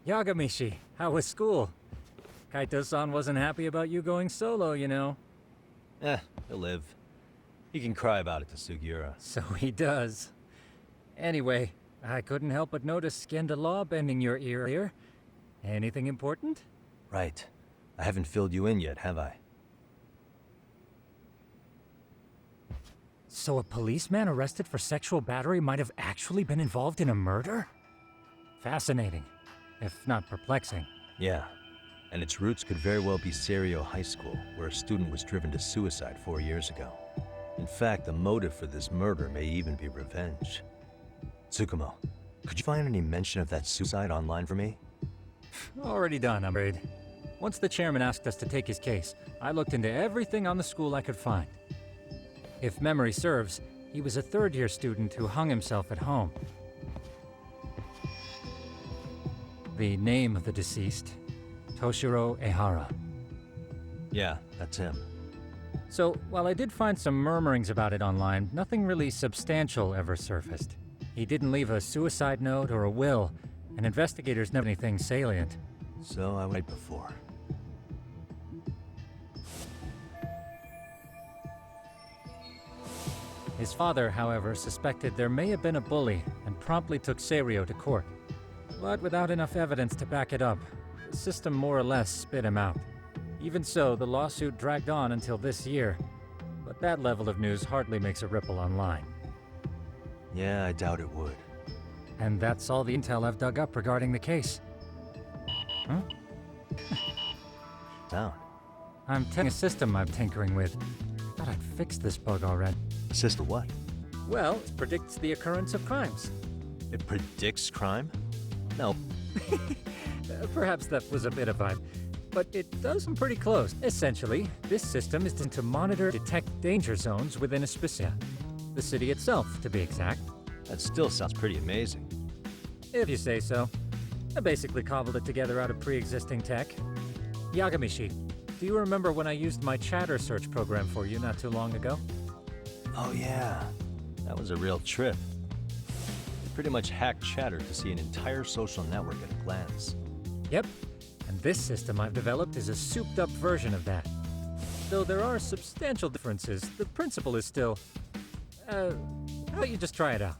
Yagamishi, how was school? Kaito-san wasn't happy about you going solo, you know. He'll live. He can cry about it to Sugiura. So he does. Anyway, I couldn't help but notice Skenda Law bending your ear here. Anything important? Right. I haven't filled you in yet, have I? So a policeman arrested for sexual battery might have actually been involved in a murder? Fascinating, if not perplexing. Yeah. And its roots could very well be Serio High School, where a student was driven to suicide 4 years ago. In fact, the motive for this murder may even be revenge. Tsukumo, could you find any mention of that suicide online for me? Already done, I'm afraid. Once the chairman asked us to take his case, I looked into everything on the school I could find. If memory serves, he was a third-year student who hung himself at home. The name of the deceased, Toshiro Ehara. Yeah, that's him. So, while I did find some murmurings about it online, nothing really substantial ever surfaced. He didn't leave a suicide note or a will, and investigators never anything salient. So I went before. His father, however, suspected there may have been a bully and promptly took Serio to court. But without enough evidence to back it up, the system more or less spit him out. Even so, the lawsuit dragged on until this year. But that level of news hardly makes a ripple online. Yeah, I doubt it would. And that's all the intel I've dug up regarding the case. Huh? Down. I'm testing a system I'm tinkering with. Thought I'd fixed this bug already. Sister what? Well, it predicts the occurrence of crimes. It predicts crime? No. Perhaps that was a bit of vibe, but it does come pretty close. Essentially, this system is designed to monitor, detect danger zones within a specific the city itself, to be exact. That still sounds pretty amazing. If you say so. I basically cobbled it together out of pre-existing tech. Yagamishi, do you remember when I used my chatter search program for you not too long ago? Oh yeah, that was a real trip. You pretty much hacked Chatter to see an entire social network at a glance. Yep, and this system I've developed is a souped-up version of that. Though there are substantial differences, the principle is still... how about you just try it out?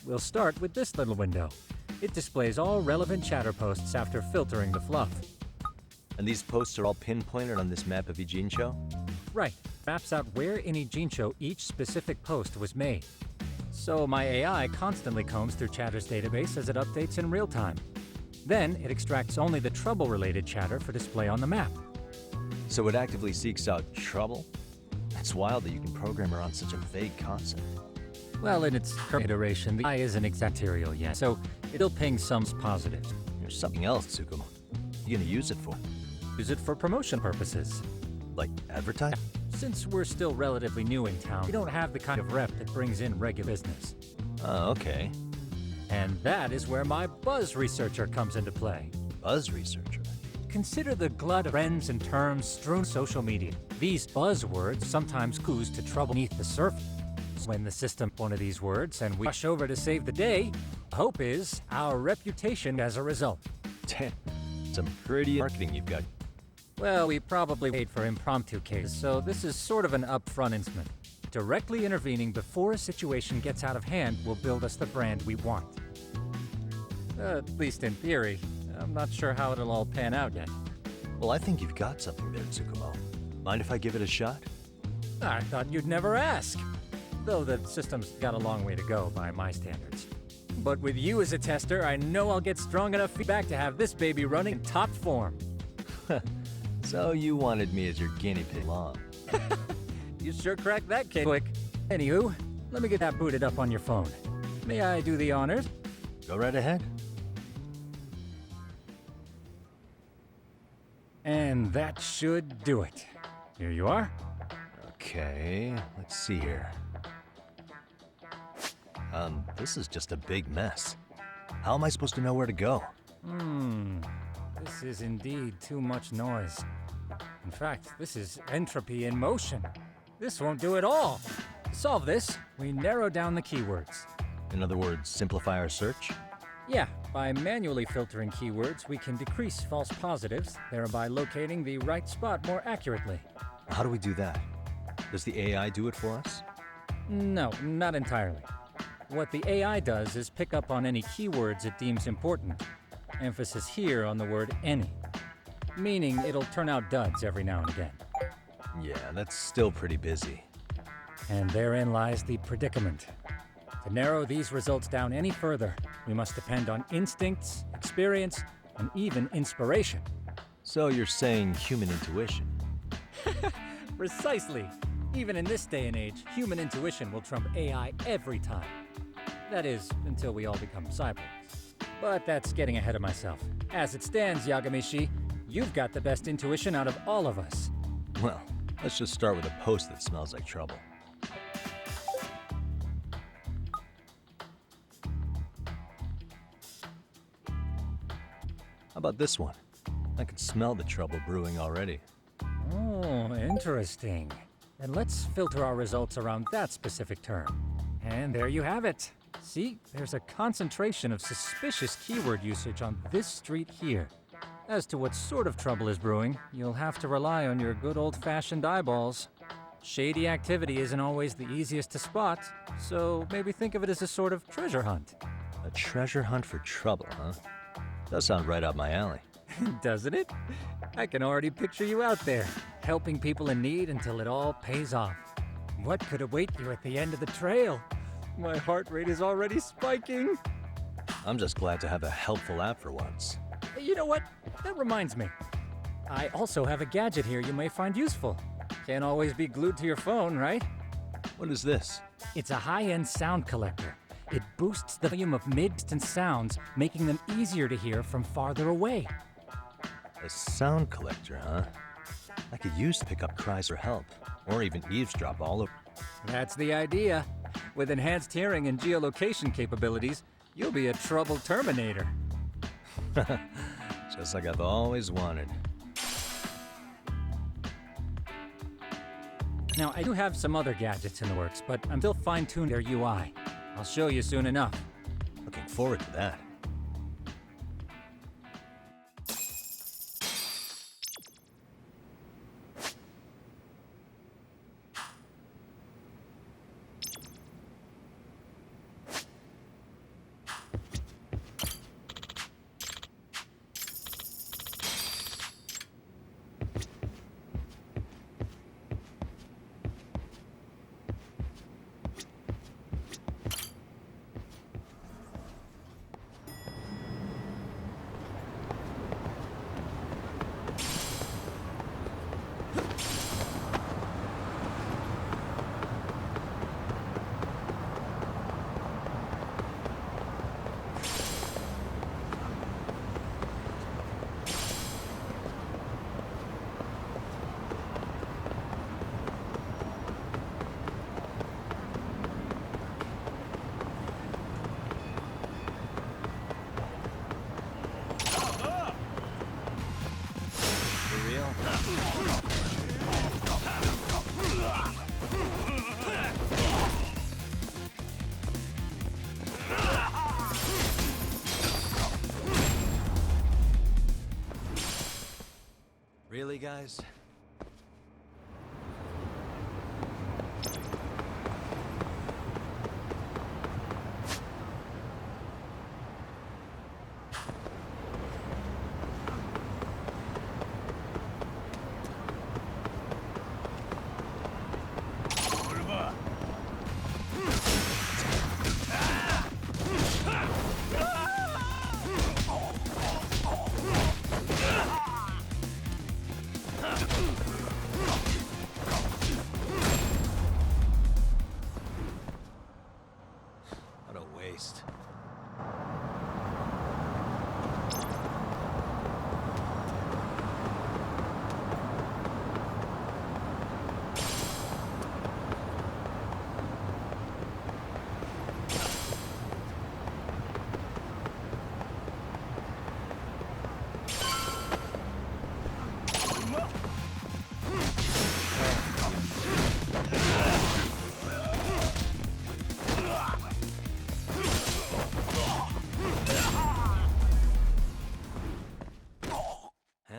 We'll start with this little window. It displays all relevant chatter posts after filtering the fluff. And these posts are all pinpointed on this map of Ijincho? Right. Maps out where in Ijincho each specific post was made. So my AI constantly combs through Chatter's database as it updates in real time. Then it extracts only the trouble-related chatter for display on the map. So it actively seeks out trouble? It's wild that you can program around such a vague concept. Well, in its current iteration, the AI isn't exact material yet, so it'll ping some positives. There's something else, Tsukumo. You gonna use it for? Use it for promotion purposes. Like advertise? Since we're still relatively new in town, we don't have the kind of rep that brings in regular business. Oh, okay. And that is where my buzz researcher comes into play. Buzz researcher? Consider the glut of trends and terms strewn social media. These buzzwords sometimes ooze to trouble beneath the surface. When the system one of these words and we rush over to save the day, the hope is our reputation as a result. Damn, some pretty marketing you've got. Well, we probably paid for impromptu cases, so this is sort of an upfront investment. Directly intervening before a situation gets out of hand will build us the brand we want. At least in theory. I'm not sure how it'll all pan out yet. Well, I think you've got something there, Tsukumo. Mind if I give it a shot? I thought you'd never ask. Though the system's got a long way to go by my standards. But with you as a tester, I know I'll get strong enough feedback to have this baby running in top form. So you wanted me as your guinea pig long. You sure cracked that case quick. Anywho, let me get that booted up on your phone. May I do the honors? Go right ahead. And that should do it. Here you are. Okay, let's see here. This is just a big mess. How am I supposed to know where to go? This is indeed too much noise. In fact, this is entropy in motion. This won't do it all. To solve this, we narrow down the keywords. In other words, simplify our search? Yeah, by manually filtering keywords, we can decrease false positives, thereby locating the right spot more accurately. How do we do that? Does the AI do it for us? No, not entirely. What the AI does is pick up on any keywords it deems important. Emphasis here on the word any, meaning it'll turn out duds every now and again. Yeah, that's still pretty busy. And therein lies the predicament. To narrow these results down any further, we must depend on instincts, experience, and even inspiration. So you're saying human intuition? Precisely. Even in this day and age, human intuition will trump AI every time. That is, until we all become cyborgs. But that's getting ahead of myself. As it stands, Yagamishi, you've got the best intuition out of all of us. Well, let's just start with a post that smells like trouble. How about this one? I can smell the trouble brewing already. Oh, interesting. Then let's filter our results around that specific term. And there you have it. See, there's a concentration of suspicious keyword usage on this street here. As to what sort of trouble is brewing, you'll have to rely on your good old-fashioned eyeballs. Shady activity isn't always the easiest to spot, so maybe think of it as a sort of treasure hunt. A treasure hunt for trouble, huh? Does sound right up my alley. Doesn't it? I can already picture you out there, helping people in need until it all pays off. What could await you at the end of the trail? My heart rate is already spiking. I'm just glad to have a helpful app for once. You know what? That reminds me. I also have a gadget here you may find useful. Can't always be glued to your phone, right? What is this? It's a high-end sound collector. It boosts the volume of mid-distance sounds, making them easier to hear from farther away. A sound collector, huh? I could use to pick up cries for help, or even eavesdrop all over. That's the idea. With enhanced hearing and geolocation capabilities, you'll be a trouble terminator. Just like I've always wanted. Now, I do have some other gadgets in the works, but I'm still fine-tuning their UI. I'll show you soon enough. Looking forward to that. Really, guys?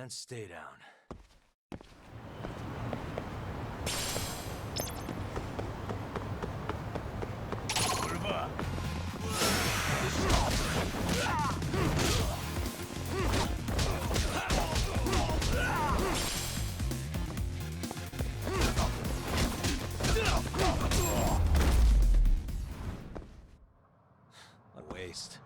and stay down. A waste.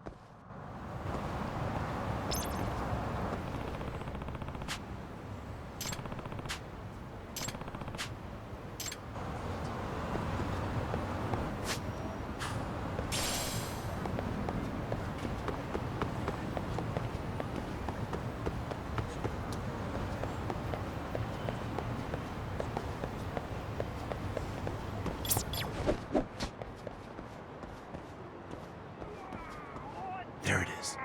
There it is.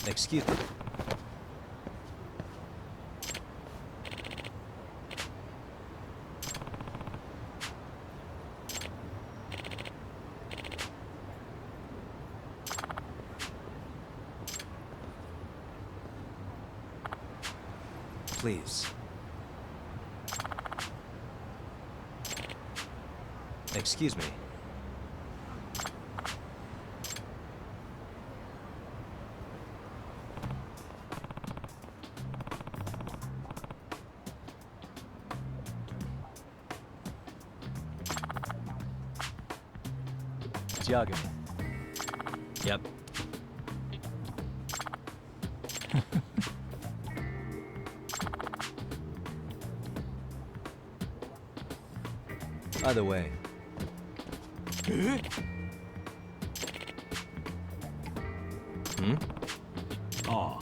Excuse me. Please. Excuse me. Yagami. Yep. Either way. Hmm? Oh.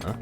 Huh?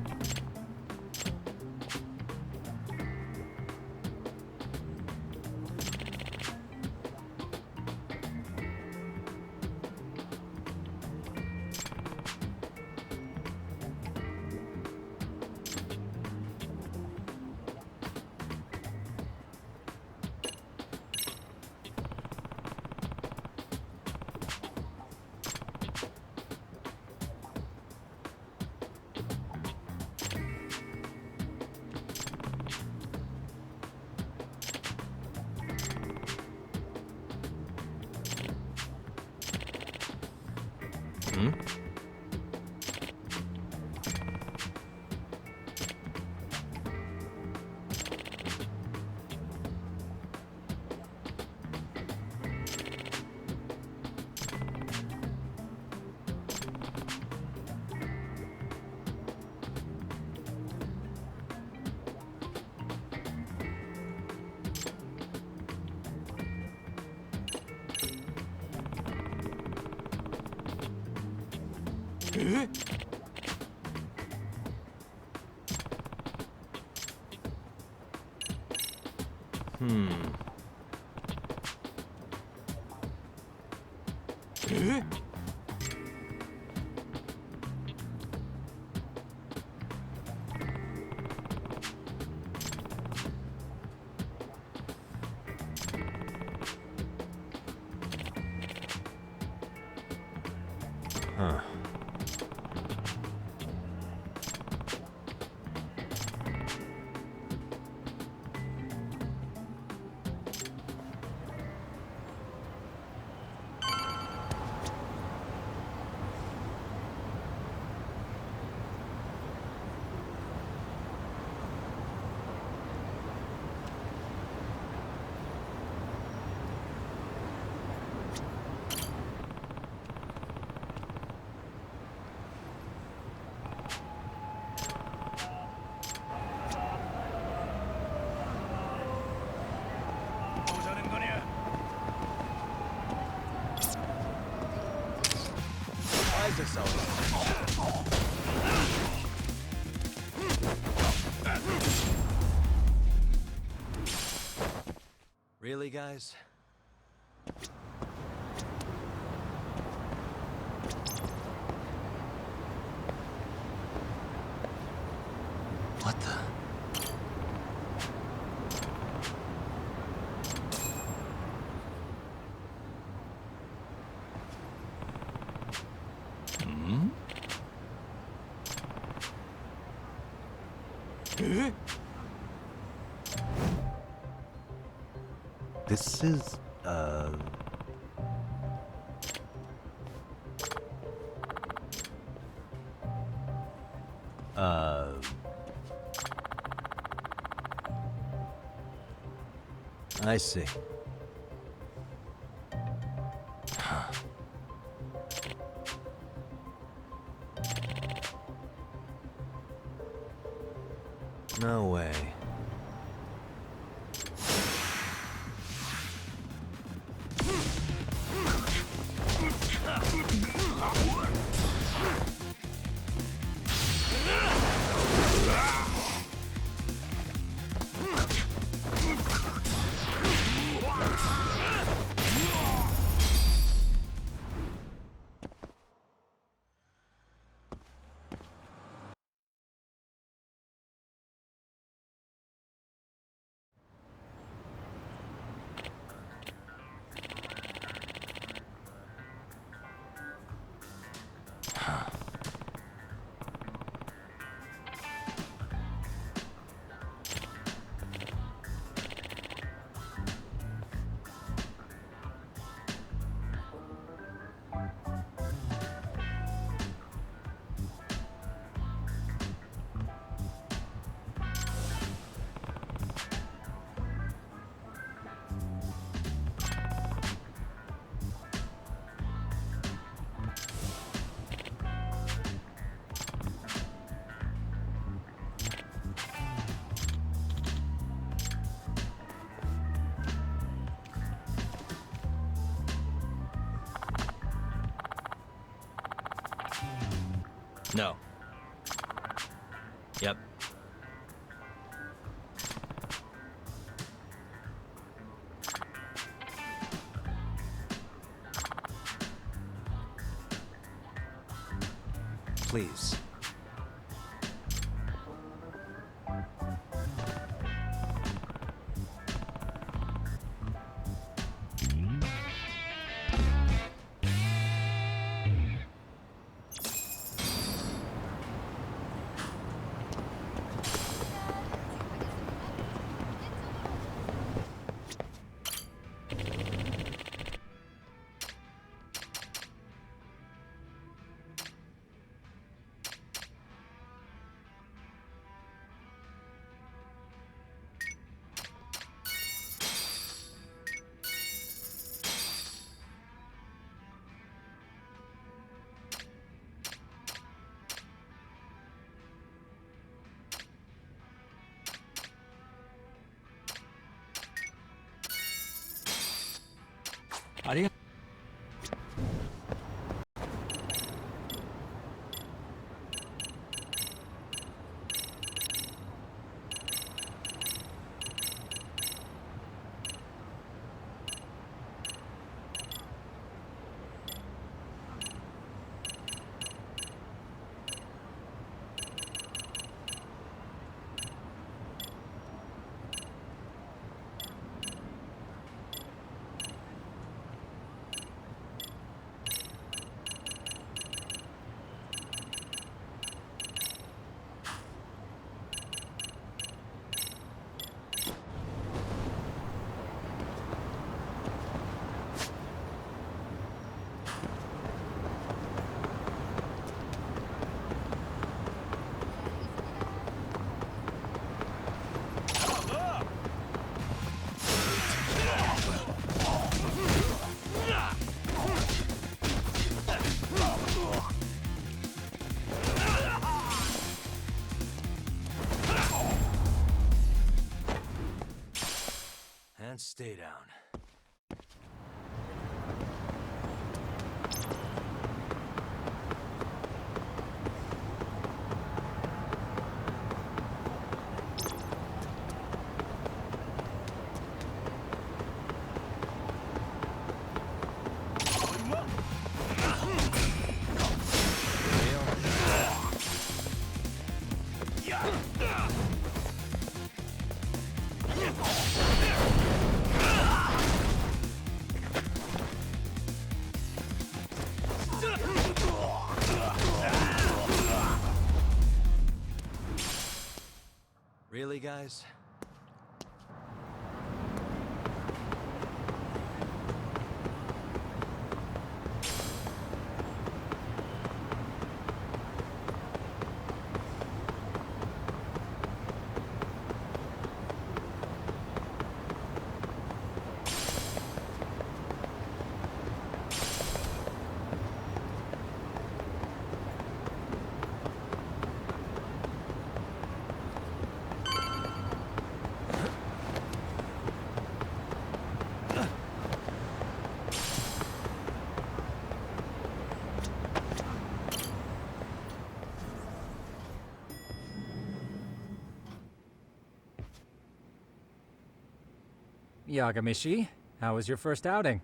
Hmm? Really, guys? What the? This is, I see. No way. No. Yep. Please. Adios. And stay down. Really, guys? Yagamishi, how was your first outing?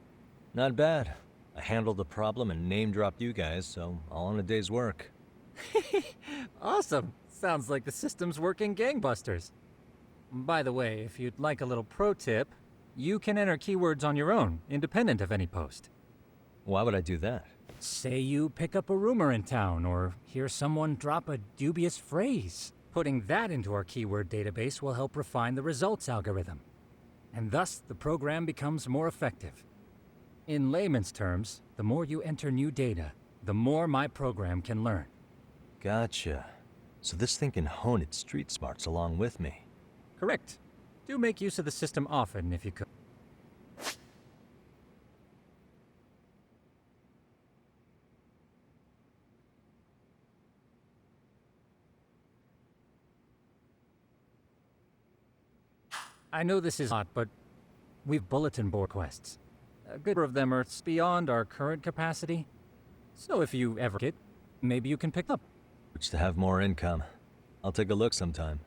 Not bad. I handled the problem and name-dropped you guys, so all in a day's work. Awesome! Sounds like the system's working gangbusters. By the way, if you'd like a little pro tip, you can enter keywords on your own, independent of any post. Why would I do that? Say you pick up a rumor in town, or hear someone drop a dubious phrase. Putting that into our keyword database will help refine the results algorithm. And thus, the program becomes more effective. In layman's terms, the more you enter new data, the more my program can learn. Gotcha. So this thing can hone its street smarts along with me. Correct. Do make use of the system often if you could. I know this is hot, but we've bulletin board quests. A good number of them are beyond our current capacity. So if you ever get, maybe you can pick up. Which to have more income. I'll take a look sometime.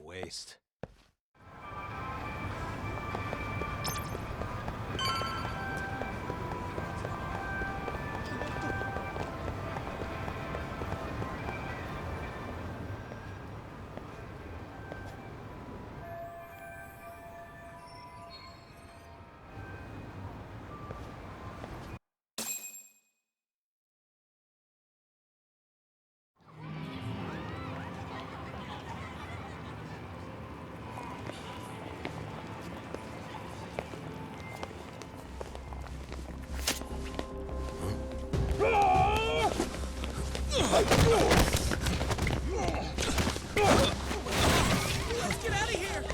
Waste.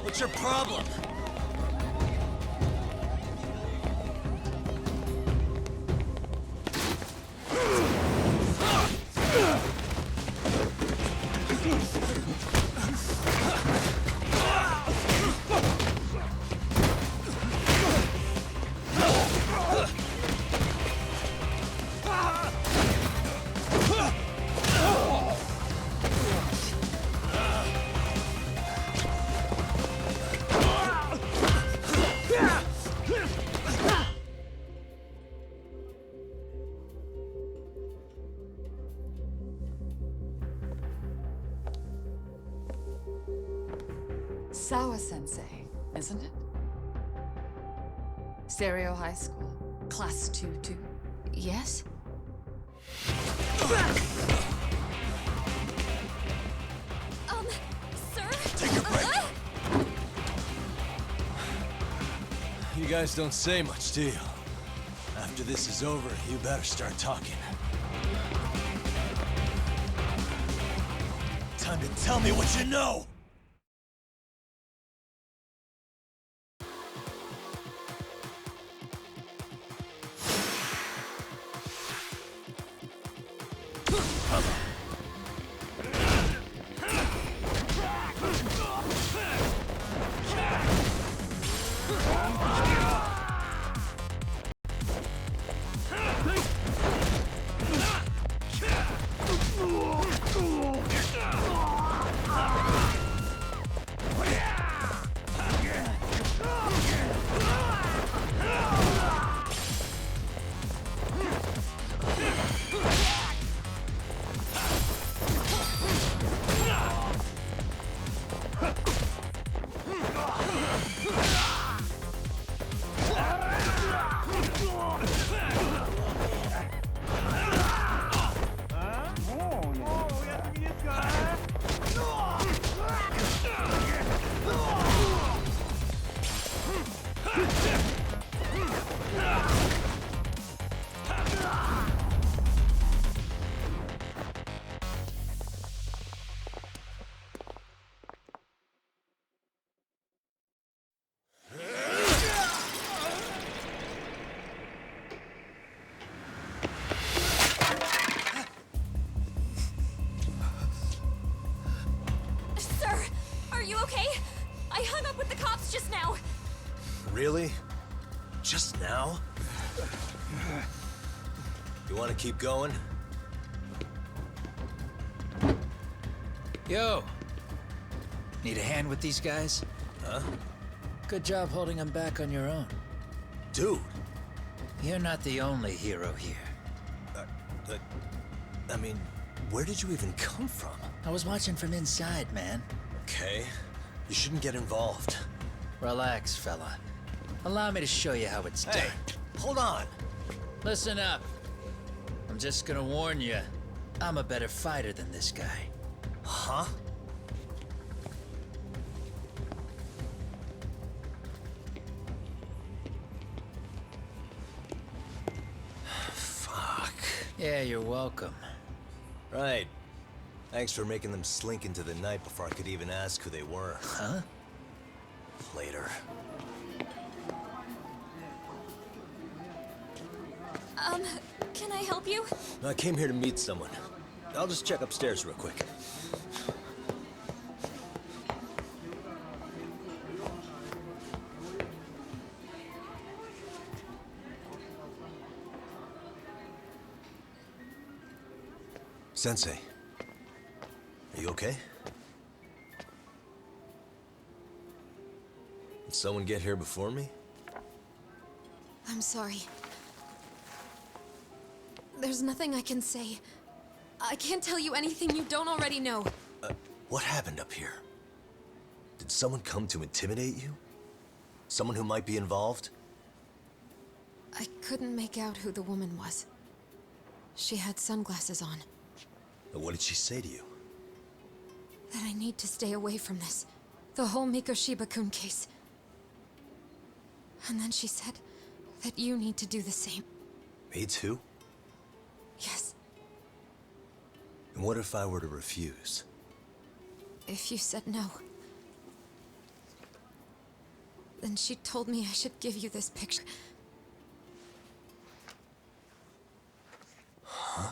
What's your problem? Sensei, isn't it? Stereo High School, Class 2-2. Yes? Sir? Take a break. You guys don't say much, do you? After this is over, you better start talking. Time to tell me what you know! Sir, are you okay? I hung up with the cops just now. Really? Just now? You want to keep going? Yo! Need a hand with these guys? Huh? Good job holding them back on your own. Dude! You're not the only hero here. I mean, where did you even come from? I was watching from inside, man. Okay. You shouldn't get involved. Relax, fella. Allow me to show you how it's Hey, done. hold on! Listen up. I'm just gonna warn you. I'm a better fighter than this guy. Huh? Fuck. Yeah, you're welcome. Right. Thanks for making them slink into the night before I could even ask who they were. Huh? Later. Can I help you? I came here to meet someone. I'll just check upstairs real quick. Sensei, are you okay? Did someone get here before me? I'm sorry. There's nothing I can say. I can't tell you anything you don't already know. What happened up here? Did someone come to intimidate you? Someone who might be involved? I couldn't make out who the woman was. She had sunglasses on. What did she say to you? That I need to stay away from this. The whole Mikoshiba-kun case. And then she said that you need to do the same. Me too? Yes. And what if I were to refuse? If you said no. Then she told me I should give you this picture. Huh?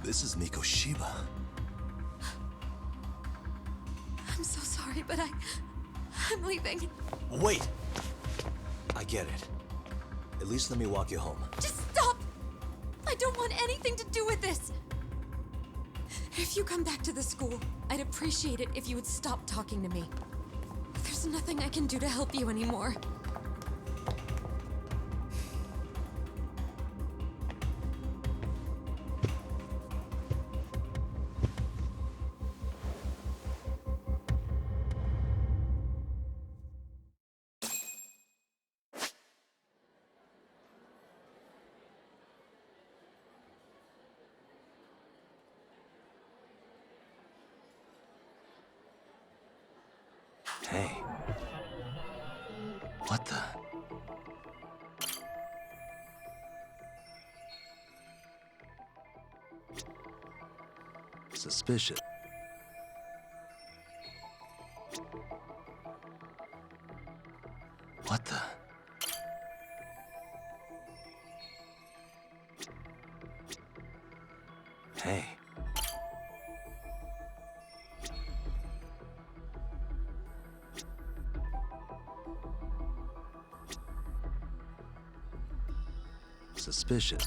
This is Mikoshiba. I'm so sorry, but I'm leaving. Wait! I get it. At least let me walk you home. Just stop! I don't want anything to do with this! If you come back to the school, I'd appreciate it if you would stop talking to me. There's nothing I can do to help you anymore. Hey. What the? Suspicious. What the? Hey. Suspicious.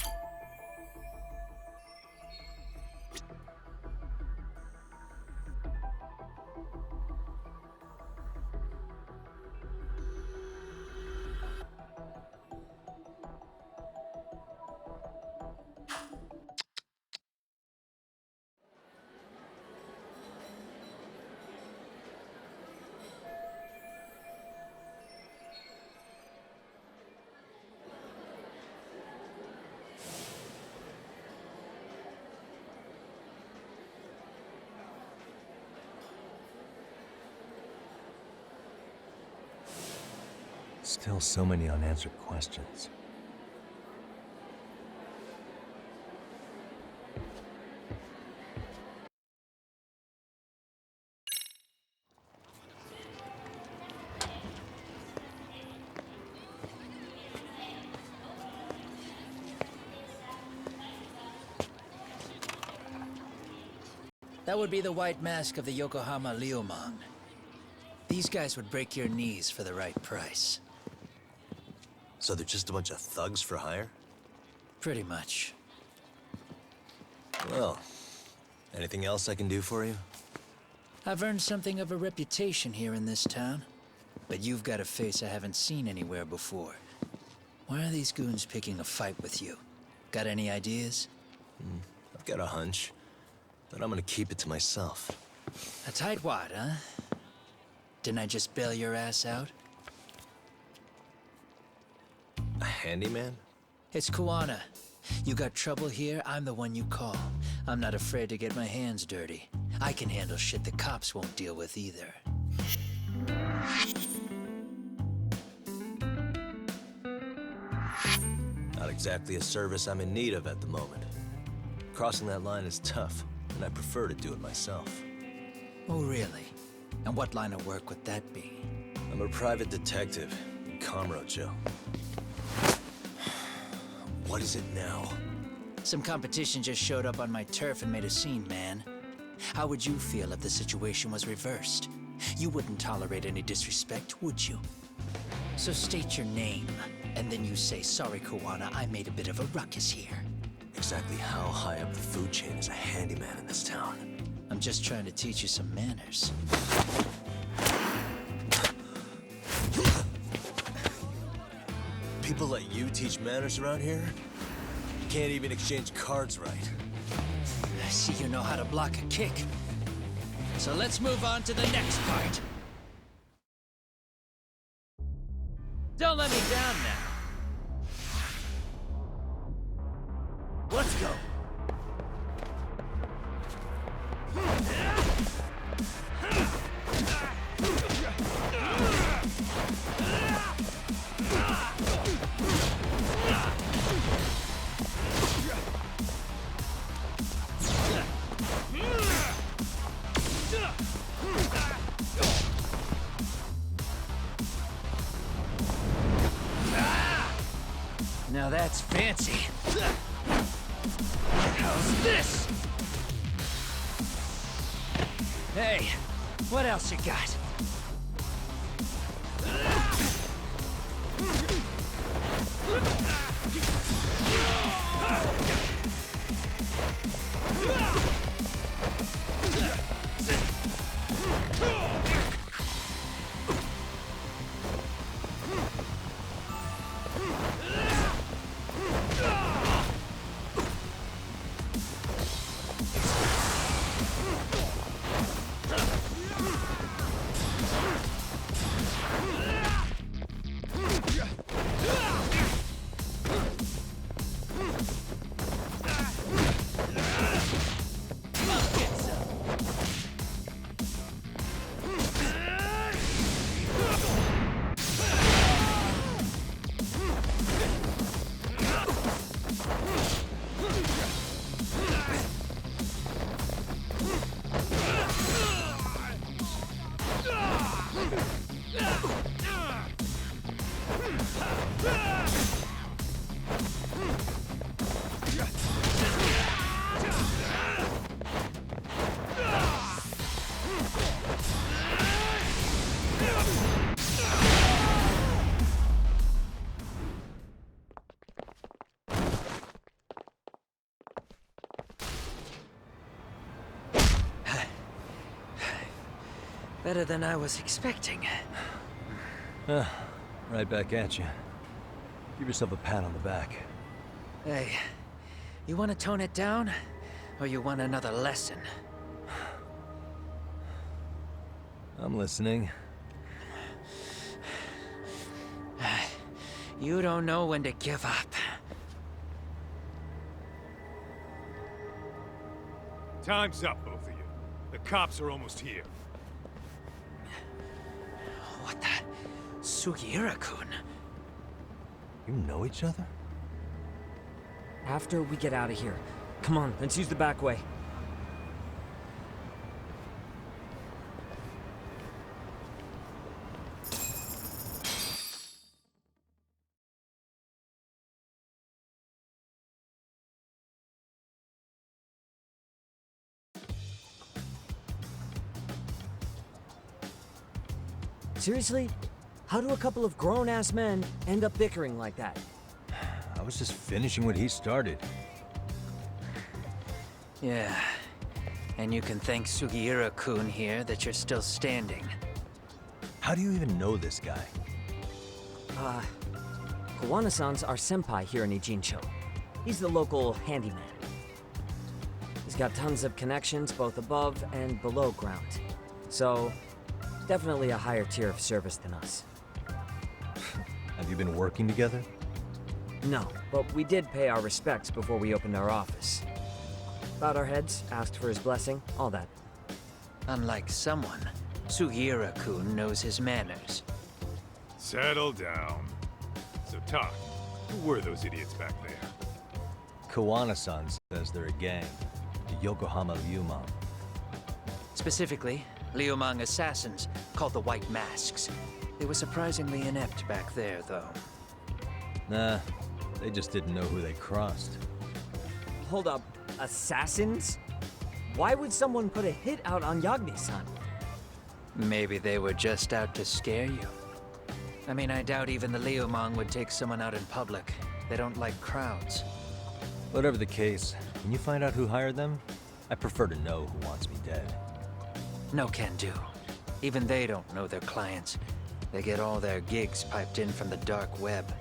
Still so many unanswered questions. That would be the white mask of the Yokohama Liumang. These guys would break your knees for the right price. So they're just a bunch of thugs for hire? Pretty much. Well, anything else I can do for you? I've earned something of a reputation here in this town. But you've got a face I haven't seen anywhere before. Why are these goons picking a fight with you? Got any ideas? I've got a hunch, but I'm gonna keep it to myself. A tightwad, huh? Didn't I just bail your ass out? A handyman? It's Kuwana. You got trouble here, I'm the one you call. I'm not afraid to get my hands dirty. I can handle shit the cops won't deal with either. Not exactly a service I'm in need of at the moment. Crossing that line is tough, and I prefer to do it myself. Oh, really? And what line of work would that be? I'm a private detective in Kamurocho. What is it now? Some competition just showed up on my turf and made a scene, man. How would you feel if the situation was reversed? You wouldn't tolerate any disrespect, would you? So state your name, and then you say, sorry, Kuwana, I made a bit of a ruckus here. Exactly how high up the food chain is a handyman in this town? I'm just trying to teach you some manners. People let you teach manners around here? You can't even exchange cards right. I see you know how to block a kick. So let's move on to the next part. Don't let me down now. Let's go. Now that's fancy. How's this? Hey, what else you got? Better than I was expecting. Right back at you. Give yourself a pat on the back. Hey, you want to tone it down? Or you want another lesson? I'm listening. You don't know when to give up. Time's up, both of you. The cops are almost here. What the? Sugiura-kun? You know each other? After we get out of here. Come on, let's use the back way. Seriously? How do a couple of grown-ass men end up bickering like that? I was just finishing what he started. Yeah. And you can thank Sugiura-kun here that you're still standing. How do you even know this guy? Kawana-san's our senpai here in Ijincho. He's the local handyman. He's got tons of connections both above and below ground. So, definitely a higher tier of service than us. Have you been working together? No, but we did pay our respects before we opened our office. Bowed our heads, asked for his blessing, all that. Unlike someone, Sugiura-kun knows his manners. Settle down. So, Tak, who were those idiots back there? Kawana-san says they're a gang. The Yokohama Ryumon. Specifically, Liumang assassins called the White Masks. They were surprisingly inept back there, though. Nah, they just didn't know who they crossed. Hold up, assassins? Why would someone put a hit out on Yagami-san? Maybe they were just out to scare you. I mean, I doubt even the Liumang would take someone out in public. They don't like crowds. Whatever the case, can you find out who hired them? I prefer to know who wants me dead. No can do. Even they don't know their clients. They get all their gigs piped in from the dark web.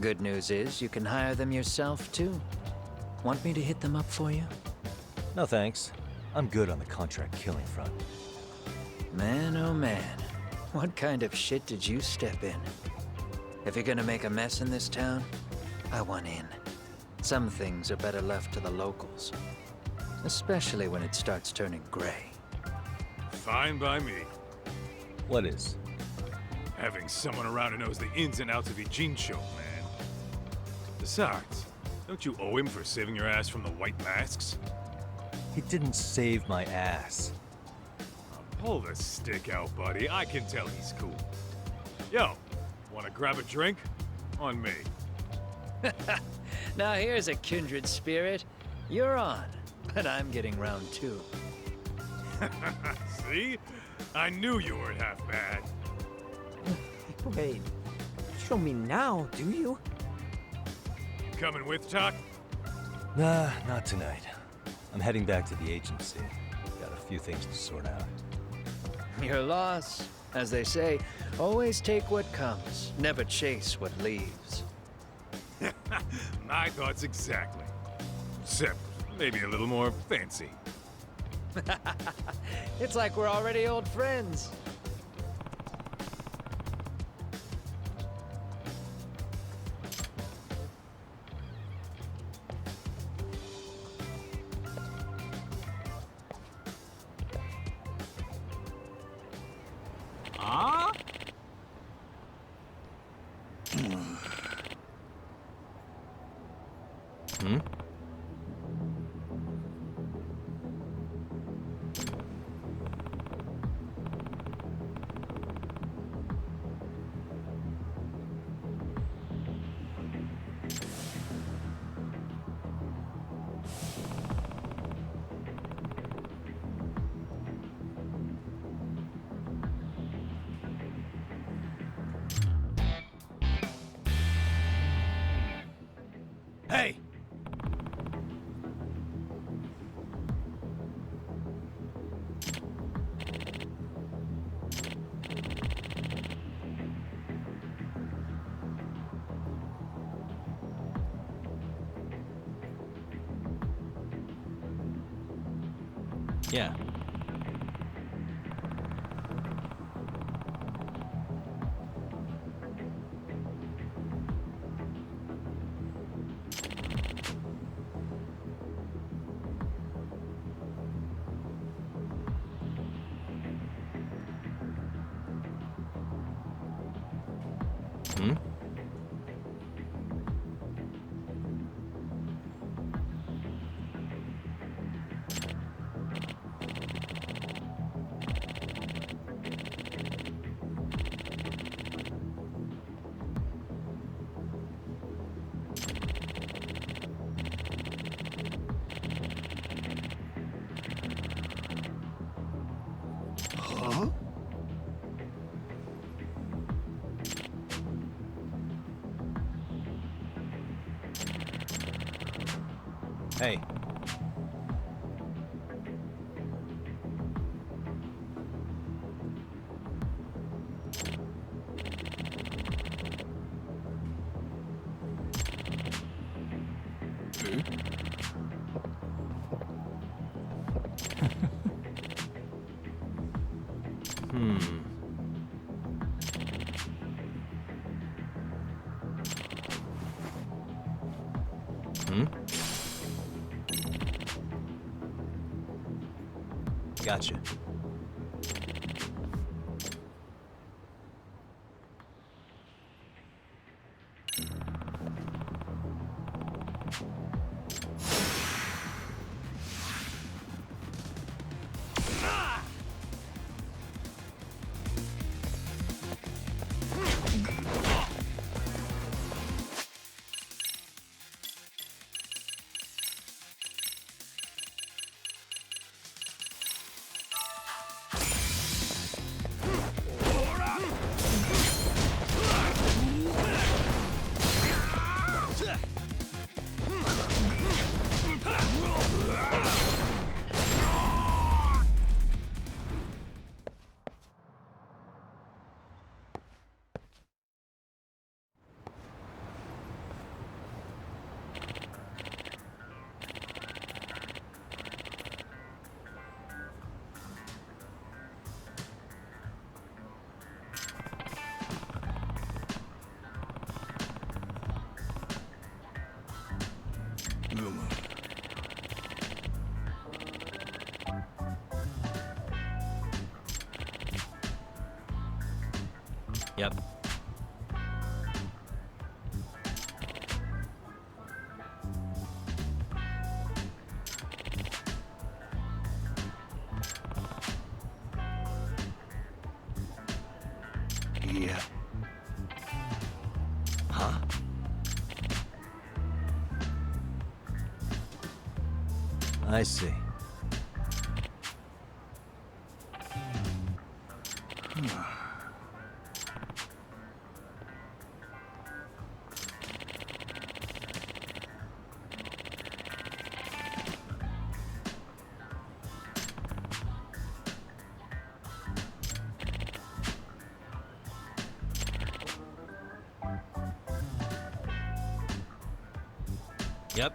Good news is, you can hire them yourself, too. Want me to hit them up for you? No thanks. I'm good on the contract killing front. Man, oh man. What kind of shit did you step in? If you're gonna make a mess in this town, I want in. Some things are better left to the locals. Especially when it starts turning gray. Fine by me. What is? Having someone around who knows the ins and outs of Ijincho, man. Besides, don't you owe him for saving your ass from the White Masks? He didn't save my ass. Pull the stick out, buddy. I can tell he's cool. Yo, wanna grab a drink? On me. Now here's a kindred spirit. You're on, but I'm getting round two. See? I knew you weren't half bad. Wait, show me now, do you? You coming with, Tak? Nah, not tonight. I'm heading back to the agency. Got a few things to sort out. Your loss. As they say, always take what comes, never chase what leaves. My thoughts exactly. Except maybe a little more fancy. It's like we're already old friends. Yeah. Hmm? Hey. Hmm. Hmm? Gotcha. Yep. Yeah. Huh? I see. Yep.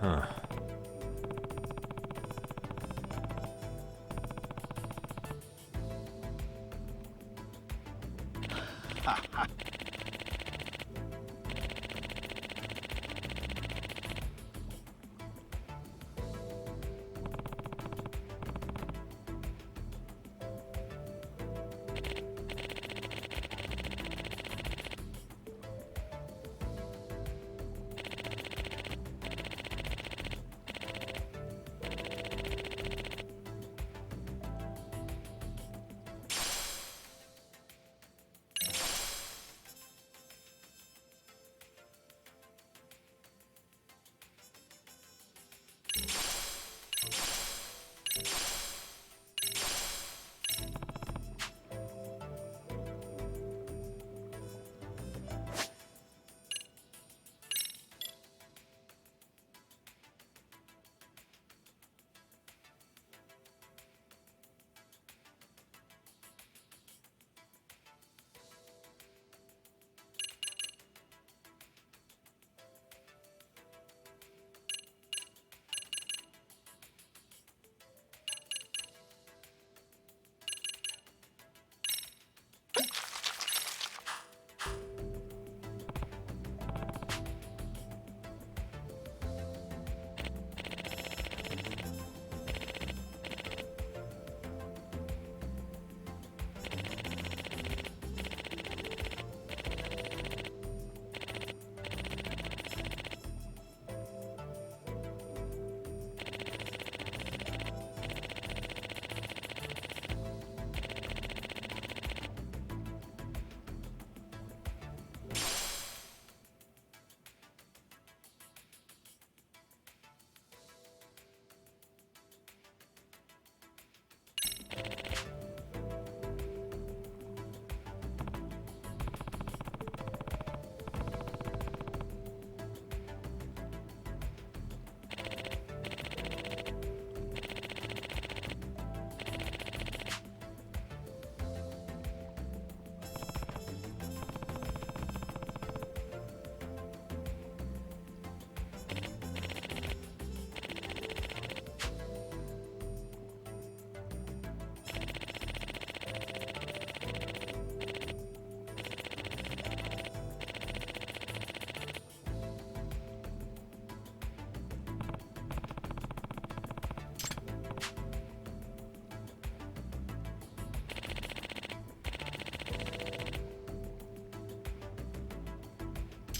Huh.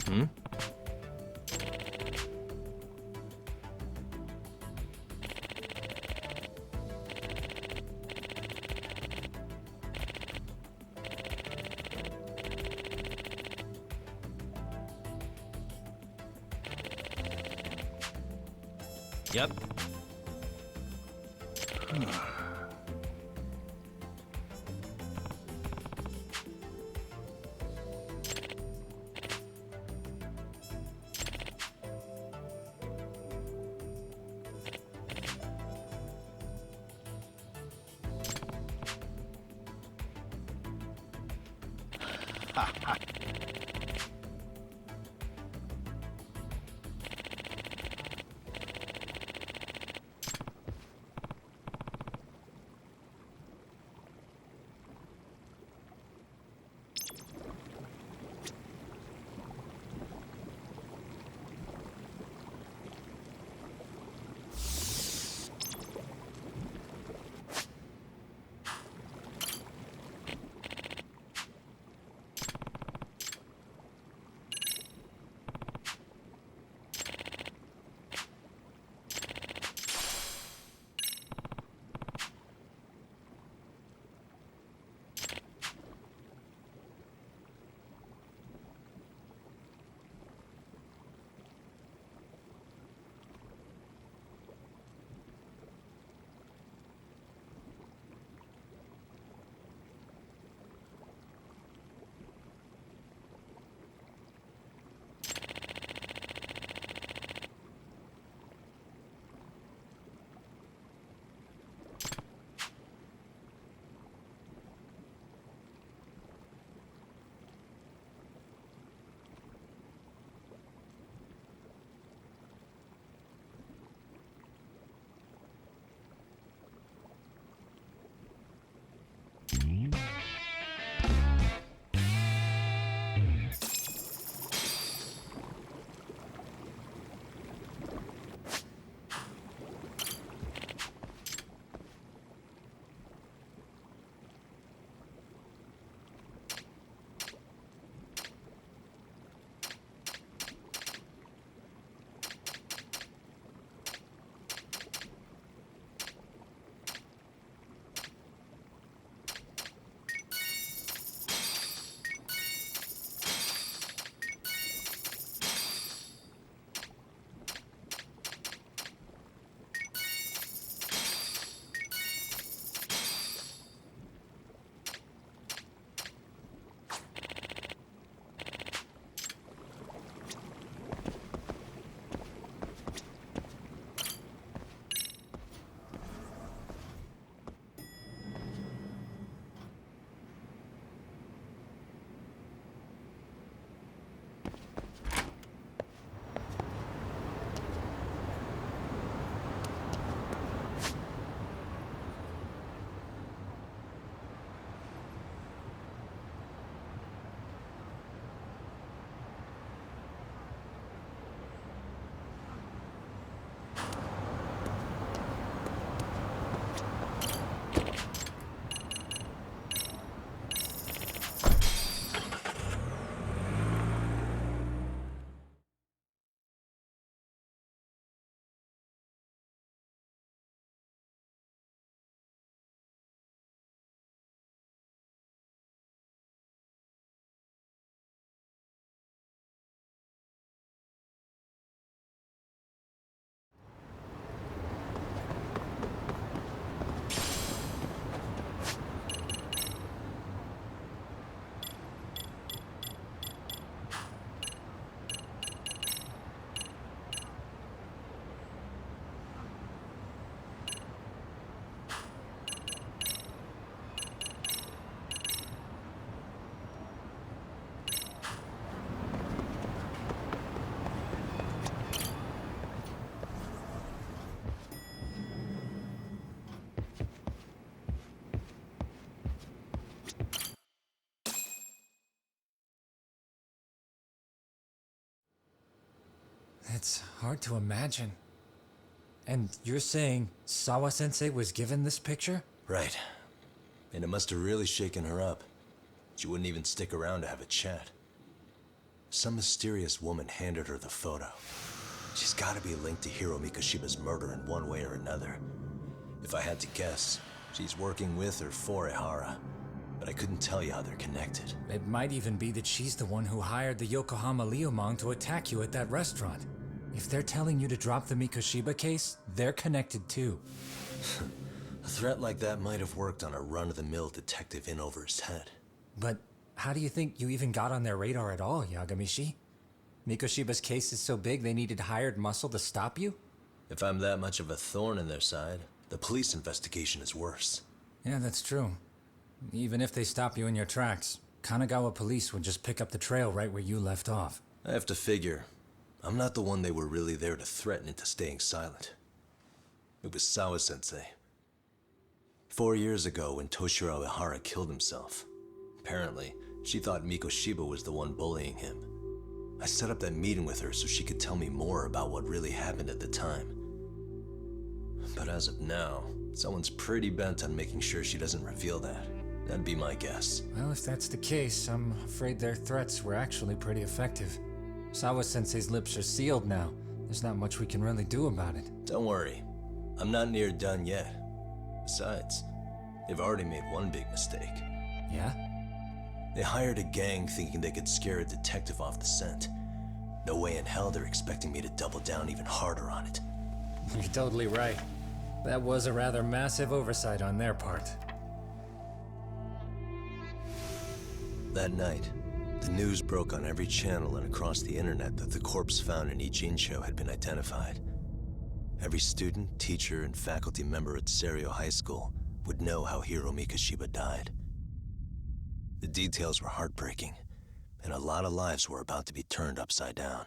Hmm? Yep. it's hard to imagine. And you're saying Sawa-sensei was given this picture? Right. And it must have really shaken her up. She wouldn't even stick around to have a chat. Some mysterious woman handed her the photo. She's gotta be linked to Hiro Mikoshiba's murder in one way or another. If I had to guess, she's working with or for Ehara. But I couldn't tell you how they're connected. It might even be that she's the one who hired the Yokohama Liumang to attack you at that restaurant. If they're telling you to drop the Mikoshiba case, they're connected too. A threat like that might have worked on a run-of-the-mill detective in over his head. But how do you think you even got on their radar at all, Yagamishi? Mikoshiba's case is so big they needed hired muscle to stop you? If I'm that much of a thorn in their side, the police investigation is worse. Yeah, that's true. Even if they stop you in your tracks, Kanagawa police would just pick up the trail right where you left off. I have to figure, I'm not the one they were really there to threaten into staying silent. It was Sawa-sensei. 4 years ago when Toshiro Ehara killed himself, apparently, she thought Mikoshiba was the one bullying him. I set up that meeting with her so she could tell me more about what really happened at the time. But as of now, someone's pretty bent on making sure she doesn't reveal that. That'd be my guess. Well, if that's the case, I'm afraid their threats were actually pretty effective. Sawa-sensei's lips are sealed now. There's not much we can really do about it. Don't worry, I'm not near done yet. Besides, they've already made one big mistake. Yeah? They hired a gang thinking they could scare a detective off the scent. No way in hell they're expecting me to double down even harder on it. You're totally right. That was a rather massive oversight on their part. That night, the news broke on every channel and across the internet that the corpse found in Ijincho had been identified. Every student, teacher, and faculty member at Serio High School would know how Hiro Mikoshiba died. The details were heartbreaking, and a lot of lives were about to be turned upside down.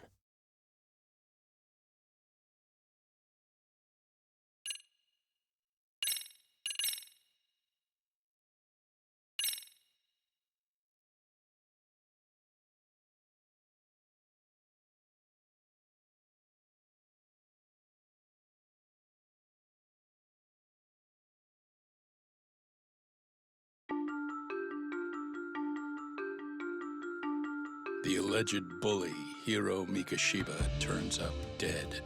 The alleged bully, Hiro Mikoshiba, turns up dead.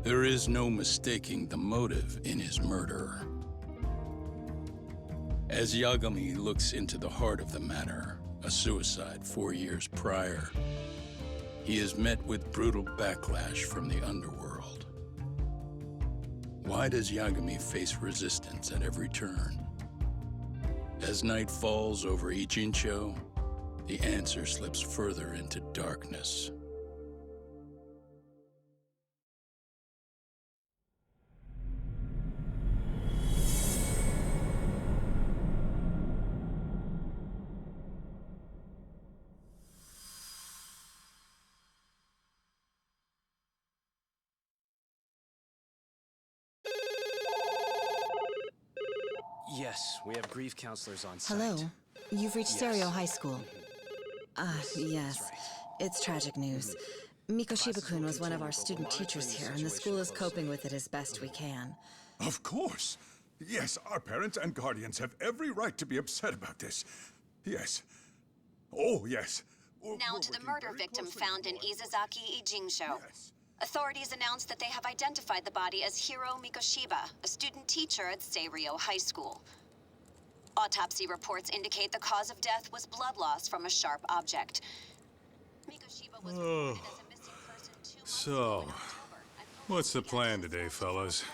There is no mistaking the motive in his murder. As Yagami looks into the heart of the matter, a suicide 4 years prior, he is met with brutal backlash from the underworld. Why does Yagami face resistance at every turn? As night falls over Ijincho, the answer slips further into darkness. Yes, we have grief counselors on site. Hello. You've reached Yes. Serio High School. Yes. That's right. It's tragic news. Mikoshiba-kun was one of our student teachers here, and the school is coping with it as best we can. Of course. Yes, our parents and guardians have every right to be upset about this. Yes. Oh, yes. Now to the murder victim found in Izazaki Ijincho. Authorities announced that they have identified the body as Hiro Mikoshiba, a student teacher at Serio High School. Autopsy reports indicate the cause of death was blood loss from a sharp object. Mikoshiba was reported as a missing person 2 months ago in So, October. what's the plan today, fellas?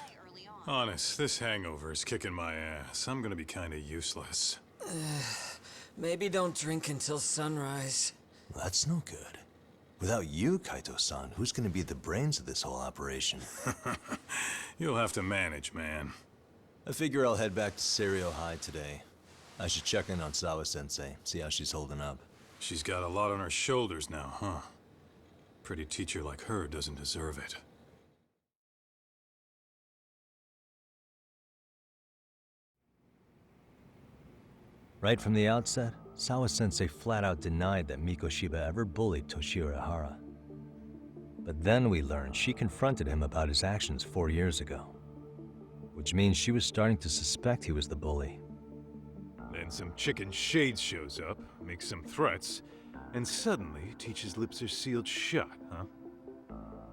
Honest, this hangover is kicking my ass. I'm gonna be kinda useless. Maybe don't drink until sunrise. That's no good. Without you, Kaito-san, who's gonna be the brains of this whole operation? You'll have to manage, man. I figure I'll head back to Serio High today. I should check in on Sawa-sensei, see how she's holding up. She's got a lot on her shoulders now, huh? Pretty teacher like her doesn't deserve it. Right from the outset, Sawa-sensei flat out denied that Mikoshiba ever bullied Toshiro Ehara. But then we learned she confronted him about his actions 4 years ago. Which means she was starting to suspect he was the bully. Then some chicken Shades shows up, makes some threats, and suddenly Teach's lips are sealed shut, huh?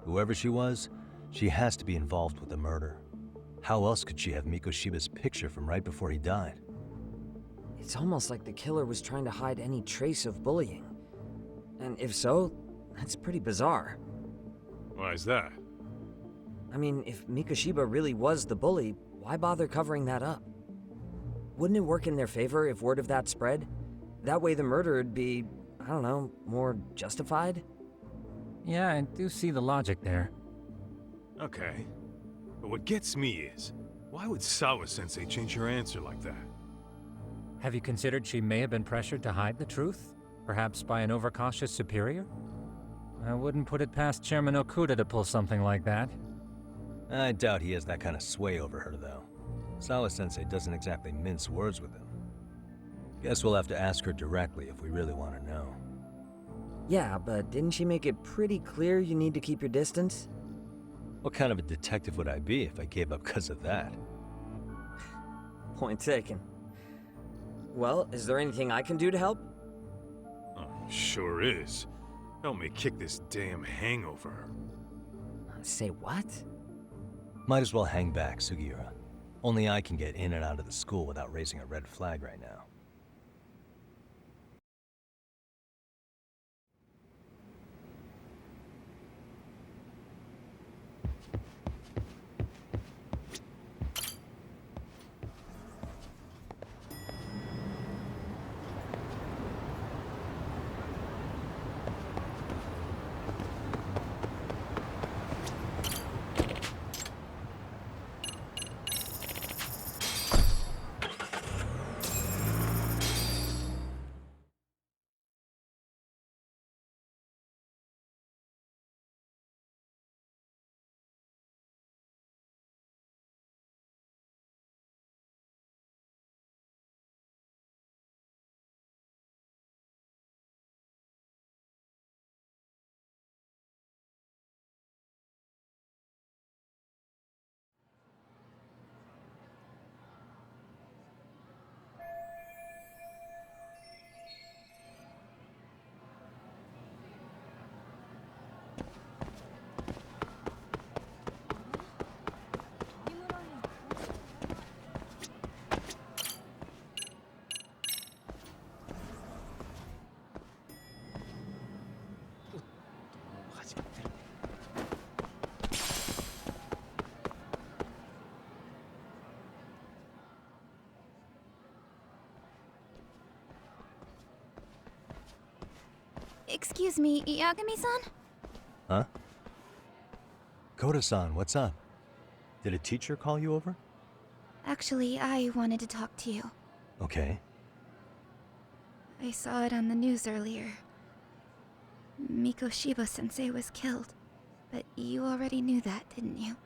Whoever she was, she has to be involved with the murder. How else could she have Mikoshiba's picture from right before he died? It's almost like the killer was trying to hide any trace of bullying. And if so, that's pretty bizarre. Why is that? I mean, if Mikoshiba really was the bully, why bother covering that up? Wouldn't it work in their favor if word of that spread? That way the murder would be, I don't know, more justified? Yeah, I do see the logic there. Okay. But what gets me is, why would Sawa-sensei change her answer like that? Have you considered she may have been pressured to hide the truth? Perhaps by an overcautious superior? I wouldn't put it past Chairman Okuda to pull something like that. I doubt he has that kind of sway over her, though. Sawa-sensei doesn't exactly mince words with him. Guess we'll have to ask her directly if we really want to know. Yeah, but didn't she make it pretty clear you need to keep your distance? What kind of a detective would I be if I gave up because of that? Point taken. Well, is there anything I can do to help? Oh, sure is. Help me kick this damn hangover. Say what? Might as well hang back, Sugiura. Only I can get in and out of the school without raising a red flag right now. Excuse me, Yagami-san? Huh? Koda-san, what's up? Did a teacher call you over? Actually, I wanted to talk to you. Okay. I saw it on the news earlier. Mikoshiba-sensei was killed. But you already knew that, didn't you?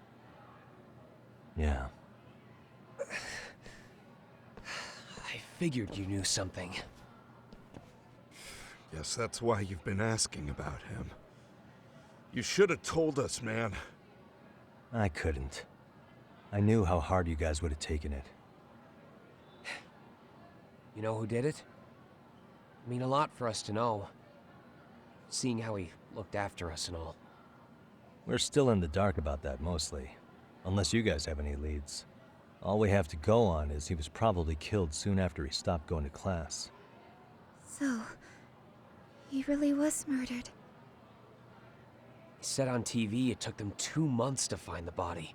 Yeah. I figured you knew something. Yes, that's why you've been asking about him. You should have told us, man. I couldn't. I knew how hard you guys would have taken it. You know who did it? I mean a lot for us to know. Seeing how he looked after us and all. We're still in the dark about that, mostly. Unless you guys have any leads. All we have to go on is he was probably killed soon after he stopped going to class. So, he really was murdered. He said on TV it took them 2 months to find the body.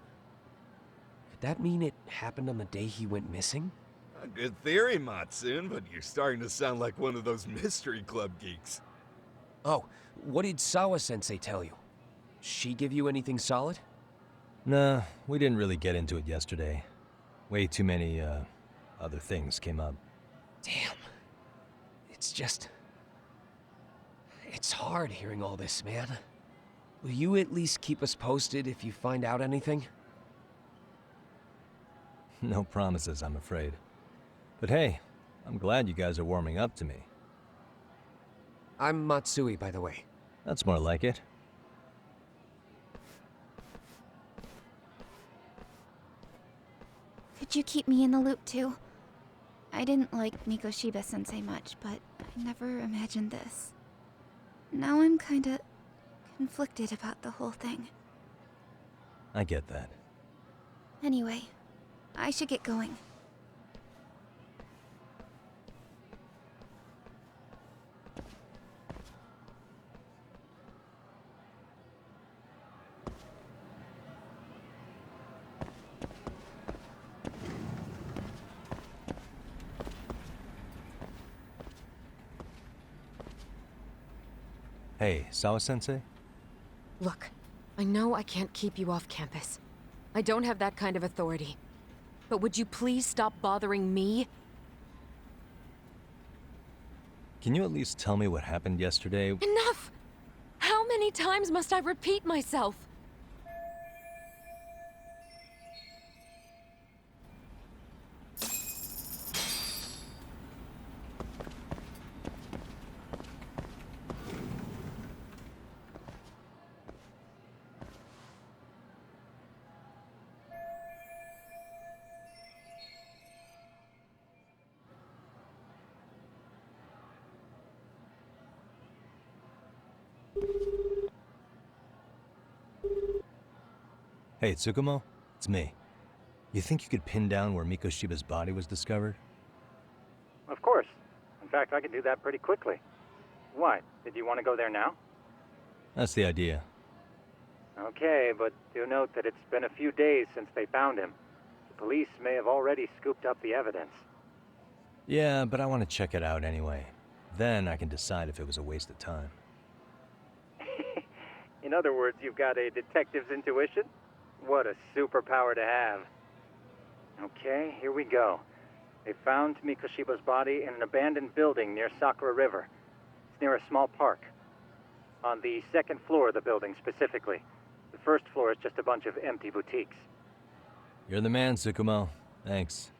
Could that mean it happened on the day he went missing? A good theory, Matsun, but you're starting to sound like one of those mystery club geeks. Oh, what did Sawa-sensei tell you? She give you anything solid? Nah, we didn't really get into it yesterday. Way too many, other things came up. Damn. It's just... It's hard hearing all this, man. Will you at least keep us posted if you find out anything? No promises, I'm afraid. But hey, I'm glad you guys are warming up to me. I'm Matsui, by the way. That's more like it. you keep me in the loop too? I didn't like Mikoshiba-sensei much, but I never imagined this. Now I'm kinda conflicted about the whole thing. I get that. Anyway, I should get going. Hey, Sawa-sensei? Look, I know I can't keep you off campus. I don't have that kind of authority. But would you please stop bothering me? Can you at least tell me what happened yesterday? Enough! How many times must I repeat myself? Hey, Tsukumo? It's me. You think you could pin down where Mikoshiba's body was discovered? Of course. In fact, I can do that pretty quickly. What? Did you want to go there now? That's the idea. Okay, but do note that it's been a few days since they found him. The police may have already scooped up the evidence. Yeah, but I want to check it out anyway. Then I can decide if it was a waste of time. In other words, you've got a detective's intuition? What a superpower to have. Okay, here we go. They found Mikoshiba's body in an abandoned building near Sakura River. It's near a small park. On the second floor of the building, specifically. The first floor is just a bunch of empty boutiques. You're the man, Tsukumo. Thanks.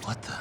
What the?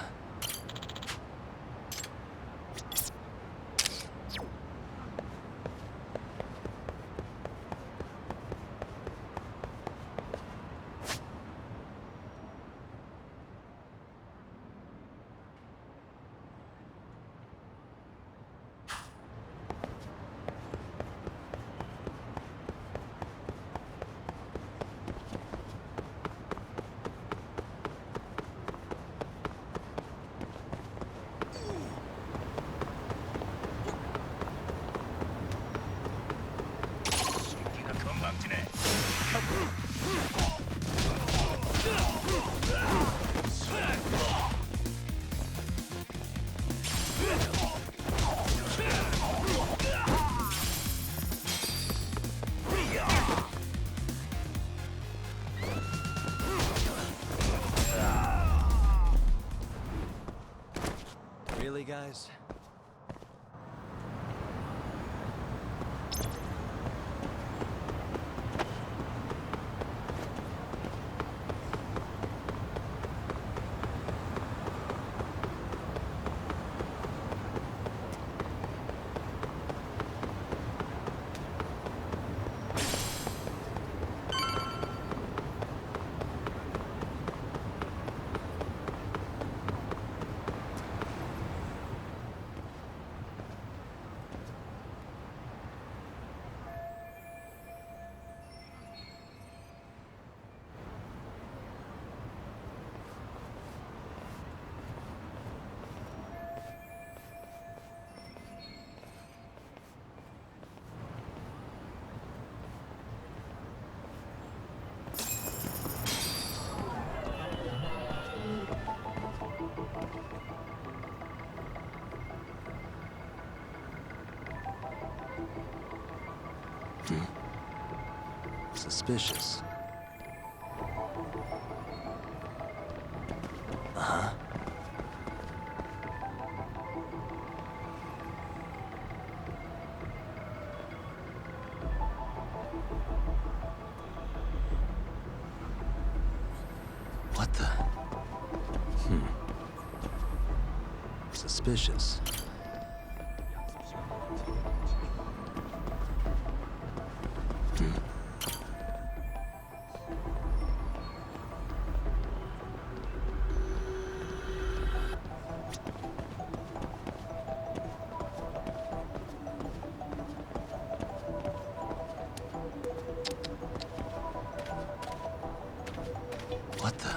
Really, guys? Suspicious. Uh-huh. What the? Suspicious. What the?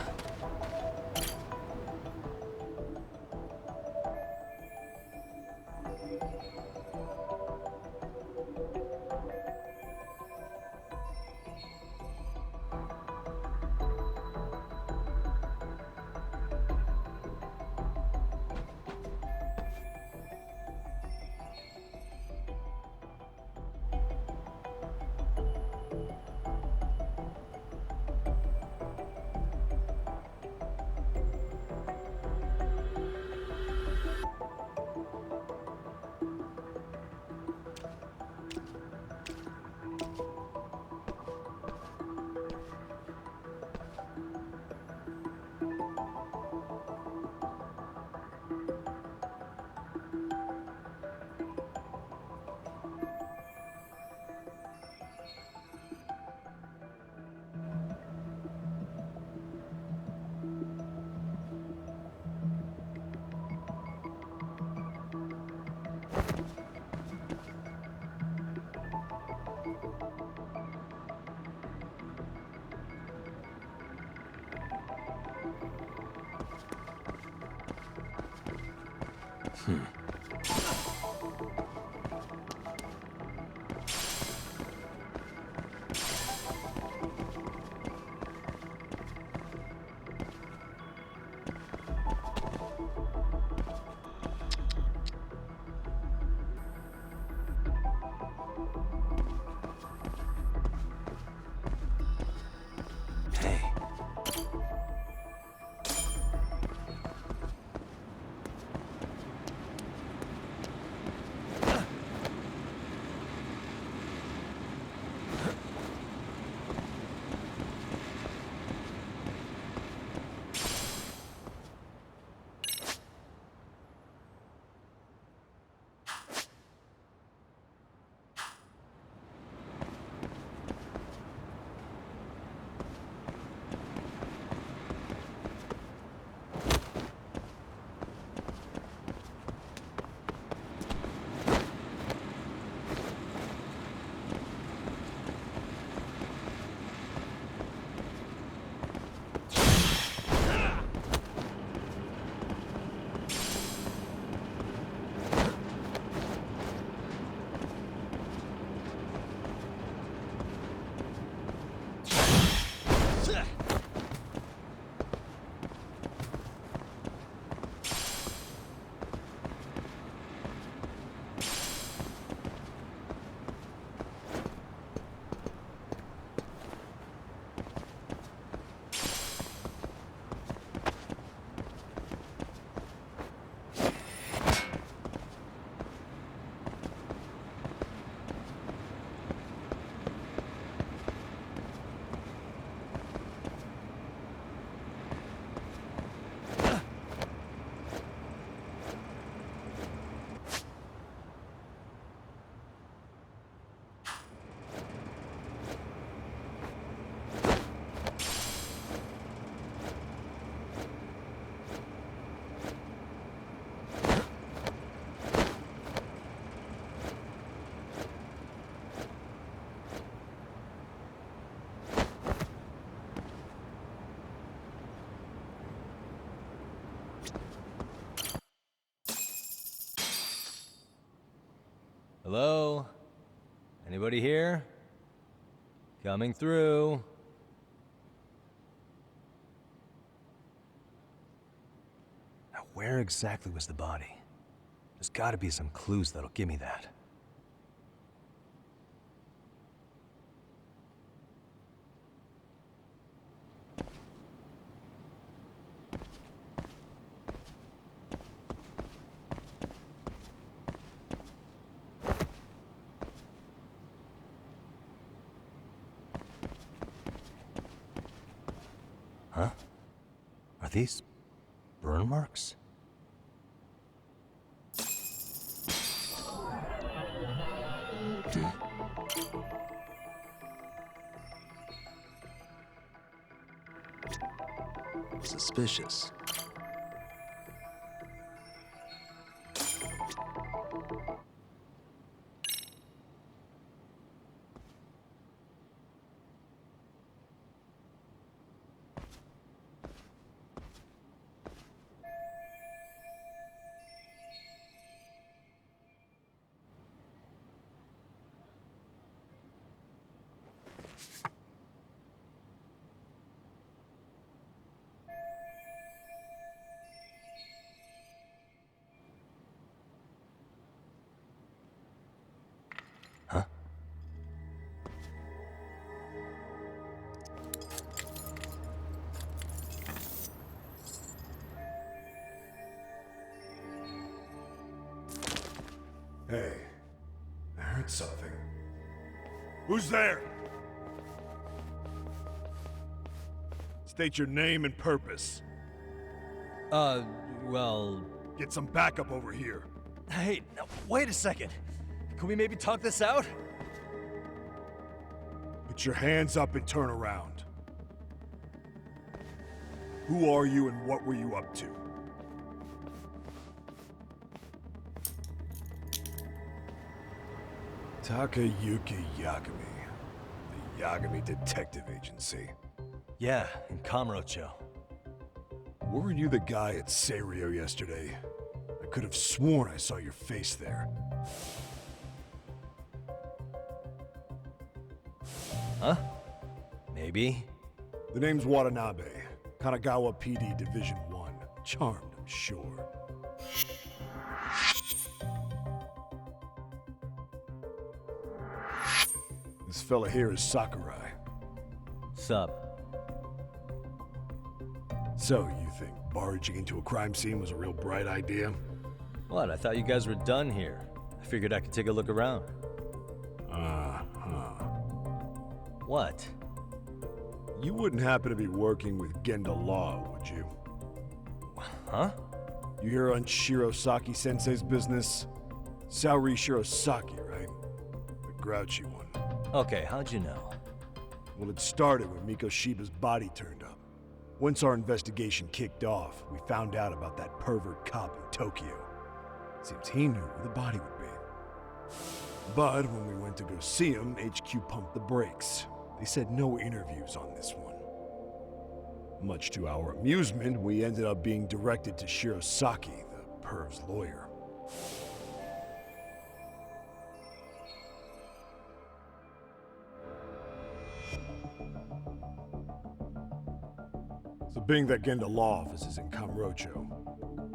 Hello? Anybody here? Coming through. Now, where exactly was the body? There's gotta be some clues that'll give me that. Huh? Are these burn marks? Suspicious. Hey, I heard something. Who's there? State your name and purpose. Well... Get some backup over here. Hey, no, wait a second. Can we maybe talk this out? Put your hands up and turn around. Who are you and what were you up to? Takayuki Yagami. The Yagami Detective Agency. Yeah, in Kamurocho. Weren't you the guy at Seiryo yesterday? I could have sworn I saw your face there. Huh? Maybe. The name's Watanabe. Kanagawa PD Division 1. Charmed, I'm sure. This fella here is Sakurai. Sup? So, you think barging into a crime scene was a real bright idea? What? I thought you guys were done here. I figured I could take a look around. What? You wouldn't happen to be working with Genda Law, would you? Huh? You hear on Shirosaki-sensei's business? Saori Shirosaki, right? The grouchy one. Okay, how'd you know? Well, it started when Mikoshiba's body turned up. Once our investigation kicked off, we found out about that pervert cop in Tokyo. Seems he knew where the body would be. But when we went to go see him, HQ pumped the brakes. They said no interviews on this one. Much to our amusement, we ended up being directed to Shirosaki, the perv's lawyer. So being that Genda Law office is in Kamurocho,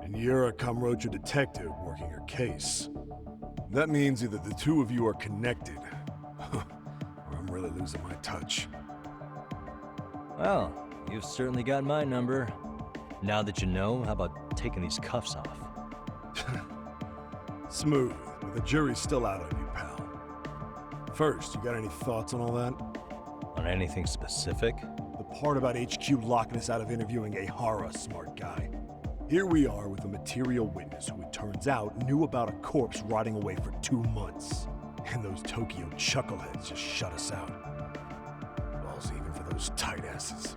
and you're a Kamurocho detective working your case, that means either the two of you are connected, or I'm really losing my touch. Well, you've certainly got my number. Now that you know, how about taking these cuffs off? Smooth, but the jury's still out on you, pal. First, you got any thoughts on all that? On anything specific? The part about HQ locking us out of interviewing a Hara, smart guy. Here we are with a material witness who it turns out knew about a corpse rotting away for 2 months. And those Tokyo chuckleheads just shut us out. Balls even for those tight asses.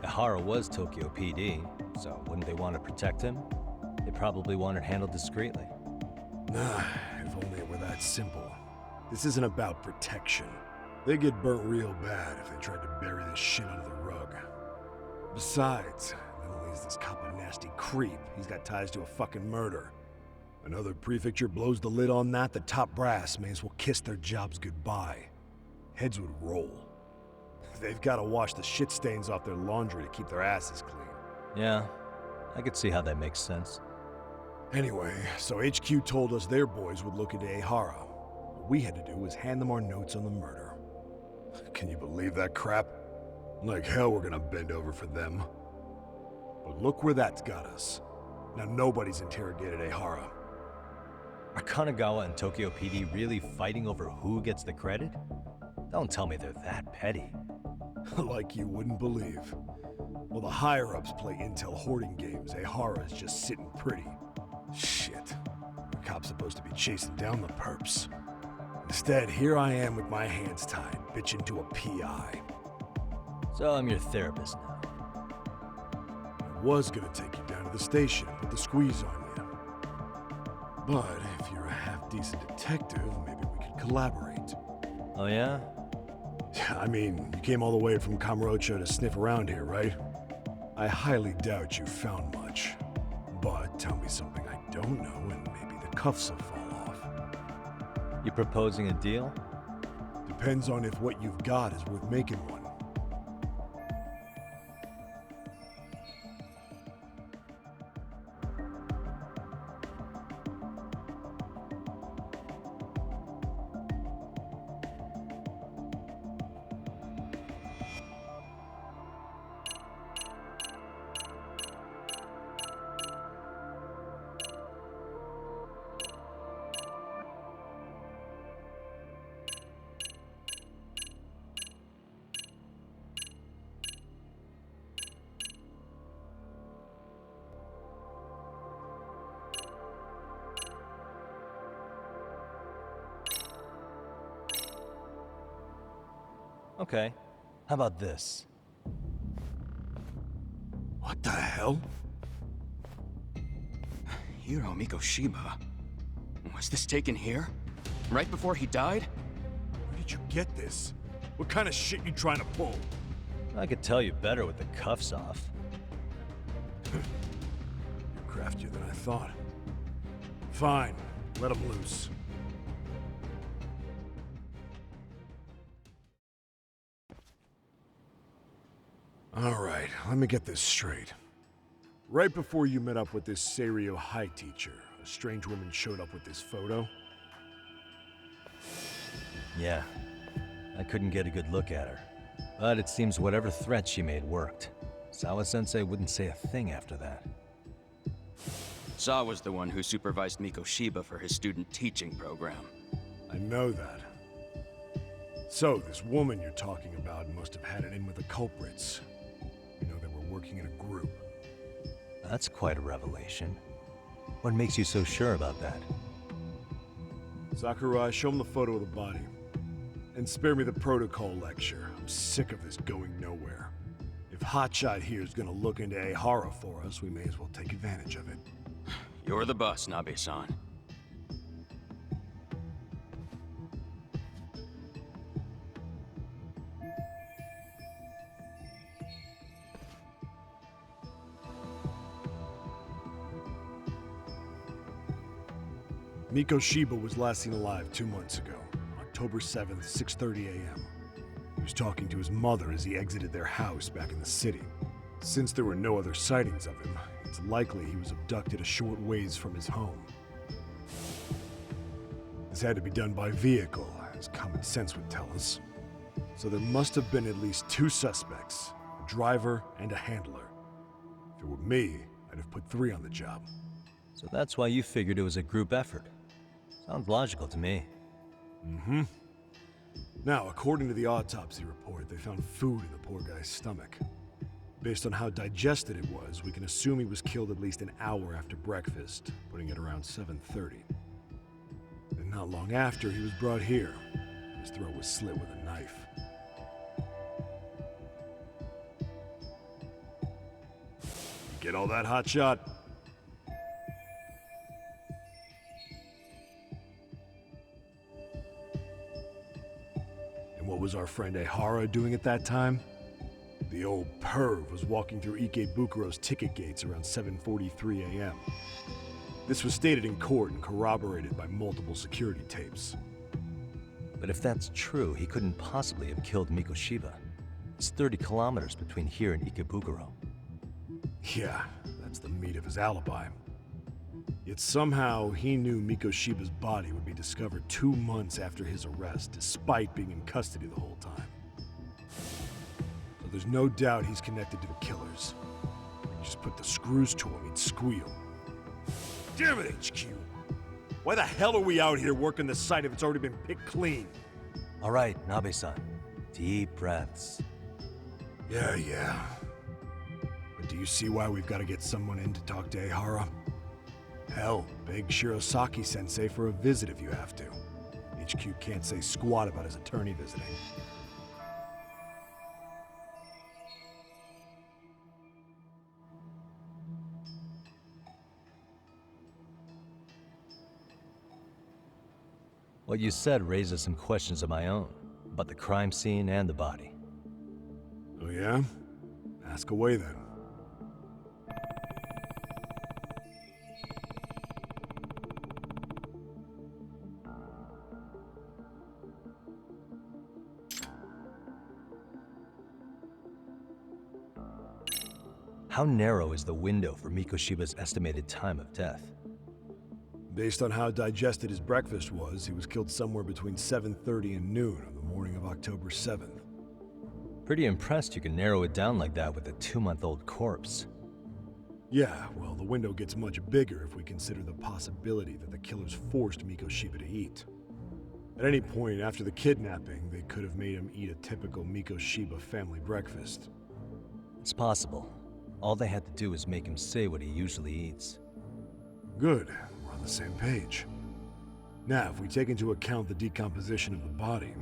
Ihara was Tokyo PD, so wouldn't they want to protect him? They probably want it handled discreetly. Nah, if only it were that simple. This isn't about protection. They'd get burnt real bad if they tried to bury this shit under the rug. Besides, not only is this cop a nasty creep, he's got ties to a fucking murder. Another prefecture blows the lid on that, the top brass may as well kiss their jobs goodbye. Heads would roll. They've got to wash the shit stains off their laundry to keep their asses clean. Yeah, I could see how that makes sense. Anyway, so HQ told us their boys would look into Ehara. What we had to do was hand them our notes on the murder. Can you believe that crap? Like hell we're gonna bend over for them. But look where that's got us. Now nobody's interrogated Ehara. Are Kanagawa and Tokyo PD really fighting over who gets the credit? Don't tell me they're that petty. Like you wouldn't believe. While the higher-ups play intel hoarding games, Ehara is just sitting pretty. Shit. The cop's supposed to be chasing down the perps. Instead, here I am with my hands tied, bitching to a PI. So I'm your therapist now. I was gonna take you down to the station and put the squeeze on you. But if you're a half-decent detective, maybe we could collaborate. Oh yeah? I mean, you came all the way from Kamurocho to sniff around here, right? I highly doubt you found much. But tell me something I don't know and maybe the cuffs will fall off. You proposing a deal? Depends on if what you've got is worth making one. Okay. How about this? What the hell? Hiro Mikoshiba. Was this taken here? Right before he died? Where did you get this? What kind of shit you trying to pull? I could tell you better with the cuffs off. You're craftier than I thought. Fine, let him loose. All right, let me get this straight. Right before you met up with this Seiryo High teacher, a strange woman showed up with this photo? Yeah. I couldn't get a good look at her. But it seems whatever threat she made worked. Sawa-sensei wouldn't say a thing after that. Sawa's the one who supervised Mikoshiba for his student teaching program. I know that. So, this woman you're talking about must have had it in with the culprits. You know, they were working in a group. That's quite a revelation. What makes you so sure about that? Sakurai, show him the photo of the body. And spare me the protocol lecture. I'm sick of this going nowhere. If Hotshot here is gonna look into Ehara for us, we may as well take advantage of it. You're the boss, Nabe-san. Mikoshiba was last seen alive 2 months ago, October 7th, 6:30 a.m. He was talking to his mother as he exited their house back in the city. Since there were no other sightings of him, it's likely he was abducted a short ways from his home. This had to be done by vehicle, as common sense would tell us. So there must have been at least 2 suspects, a driver and a handler. If it were me, I'd have put 3 on the job. So that's why you figured it was a group effort. Sounds logical to me. Mm-hmm. Now, according to the autopsy report, they found food in the poor guy's stomach. Based on how digested it was, we can assume he was killed at least an hour after breakfast, putting it around 7:30. And not long after, he was brought here. His throat was slit with a knife. You get all that, Hotshot? And what was our friend Ehara doing at that time? The old perv was walking through Ikebukuro's ticket gates around 7:43 a.m. This was stated in court and corroborated by multiple security tapes. But if that's true, he couldn't possibly have killed Mikoshiba. It's 30 kilometers between here and Ikebukuro. Yeah, that's the meat of his alibi. Yet somehow he knew Mikoshiba's body would be discovered 2 months after his arrest, despite being in custody the whole time. So there's no doubt he's connected to the killers. If you just put the screws to him, he'd squeal. Damn it, HQ! Why the hell are we out here working the site if it's already been picked clean? All right, Nabe-san. Deep breaths. Yeah. But do you see why we've got to get someone in to talk to Ehara? Hell, beg Shirosaki-sensei for a visit if you have to. HQ can't say squat about his attorney visiting. What you said raises some questions of my own, about the crime scene and the body. Oh yeah? Ask away then. How narrow is the window for Mikoshiba's estimated time of death? Based on how digested his breakfast was, he was killed somewhere between 7:30 and noon on the morning of October 7th. Pretty impressed you can narrow it down like that with a 2-month-old corpse. Yeah, well, the window gets much bigger if we consider the possibility that the killers forced Mikoshiba to eat. At any point after the kidnapping, they could have made him eat a typical Mikoshiba family breakfast. It's possible. All they had to do was make him say what he usually eats. Good. We're on the same page. Now, if we take into account the decomposition of the body,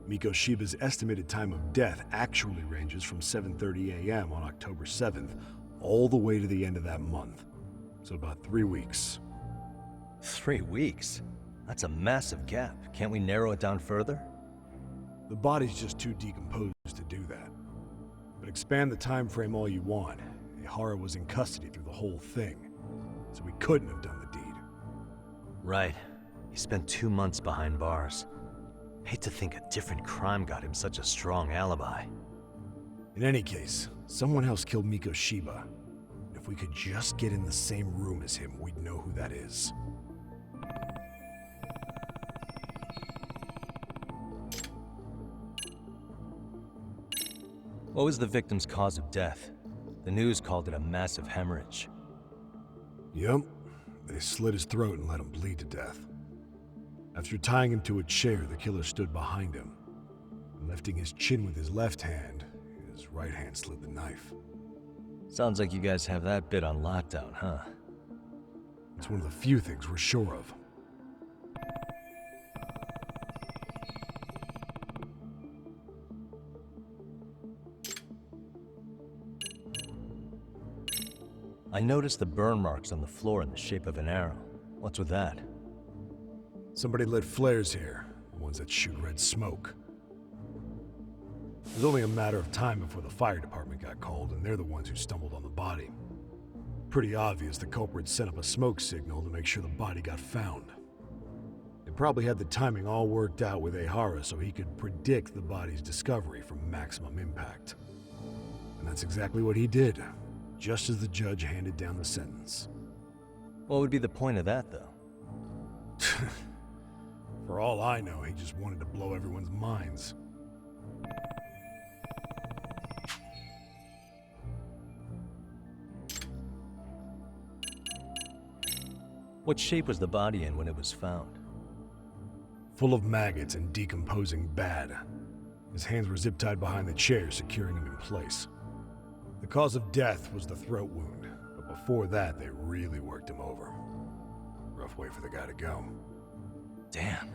Mikoshiba's estimated time of death actually ranges from 7:30 a.m. on October 7th all the way to the end of that month. So about 3 weeks. 3 weeks? That's a massive gap. Can't we narrow it down further? The body's just too decomposed to do that. But expand the time frame all you want. Ehara was in custody through the whole thing, so we couldn't have done the deed. Right. He spent 2 months behind bars. Hate to think a different crime got him such a strong alibi. In any case, someone else killed Mikoshiba. And if we could just get in the same room as him, we'd know who that is. What was the victim's cause of death? The news called it a massive hemorrhage. Yep. They slit his throat and let him bleed to death. After tying him to a chair, the killer stood behind him. And lifting his chin with his left hand, his right hand slid the knife. Sounds like you guys have that bit on lockdown, huh? It's one of the few things we're sure of. I noticed the burn marks on the floor in the shape of an arrow. What's with that? Somebody lit flares here, the ones that shoot red smoke. It was only a matter of time before the fire department got called, and they're the ones who stumbled on the body. Pretty obvious the culprit set up a smoke signal to make sure the body got found. They probably had the timing all worked out with Ehara so he could predict the body's discovery from maximum impact. And that's exactly what he did, just as the judge handed down the sentence. What would be the point of that, though? For all I know, he just wanted to blow everyone's minds. What shape was the body in when it was found? Full of maggots and decomposing bad. His hands were zip-tied behind the chair, securing him in place. The cause of death was the throat wound, but before that, they really worked him over. Rough way for the guy to go. Damn.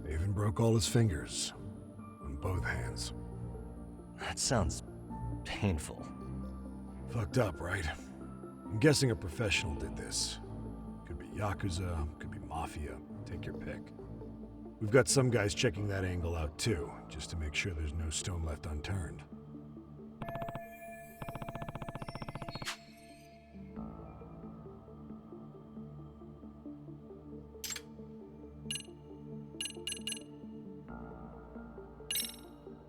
They even broke all his fingers. On both hands. That sounds painful. Fucked up, right? I'm guessing a professional did this. Could be Yakuza, could be Mafia, take your pick. We've got some guys checking that angle out too, just to make sure there's no stone left unturned.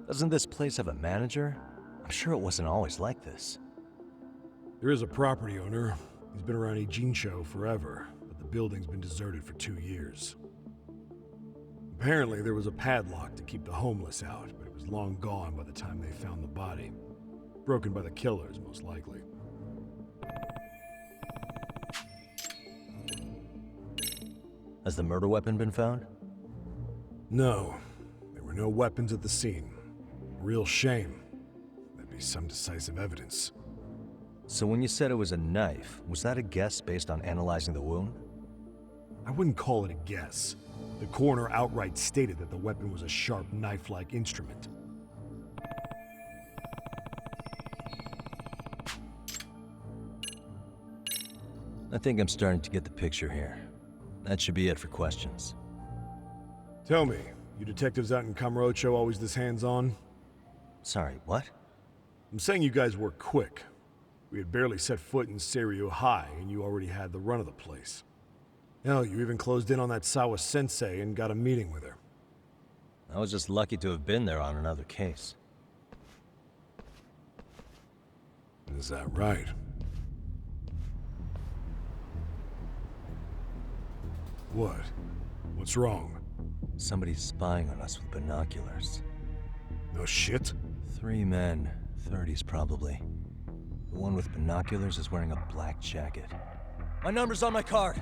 Doesn't this place have a manager? I'm sure it wasn't always like this. There is a property owner. He's been around Ijincho forever, but the building's been deserted for 2 years. Apparently, there was a padlock to keep the homeless out, but it was long gone by the time they found the body. Broken by the killers, most likely. Has the murder weapon been found? No. There were no weapons at the scene. Real shame. That'd be some decisive evidence. So when you said it was a knife, was that a guess based on analyzing the wound? I wouldn't call it a guess. The coroner outright stated that the weapon was a sharp knife-like instrument. I think I'm starting to get the picture here. That should be it for questions. Tell me, you detectives out in Kamurocho always this hands-on? Sorry, what? I'm saying you guys work quick. We had barely set foot in Seiryo High, and you already had the run of the place. Hell, you even closed in on that Sawa-sensei and got a meeting with her. I was just lucky to have been there on another case. Is that right? What? What's wrong? Somebody's spying on us with binoculars. No shit? 3 men, 30s probably. The one with binoculars is wearing a black jacket. My number's on my card!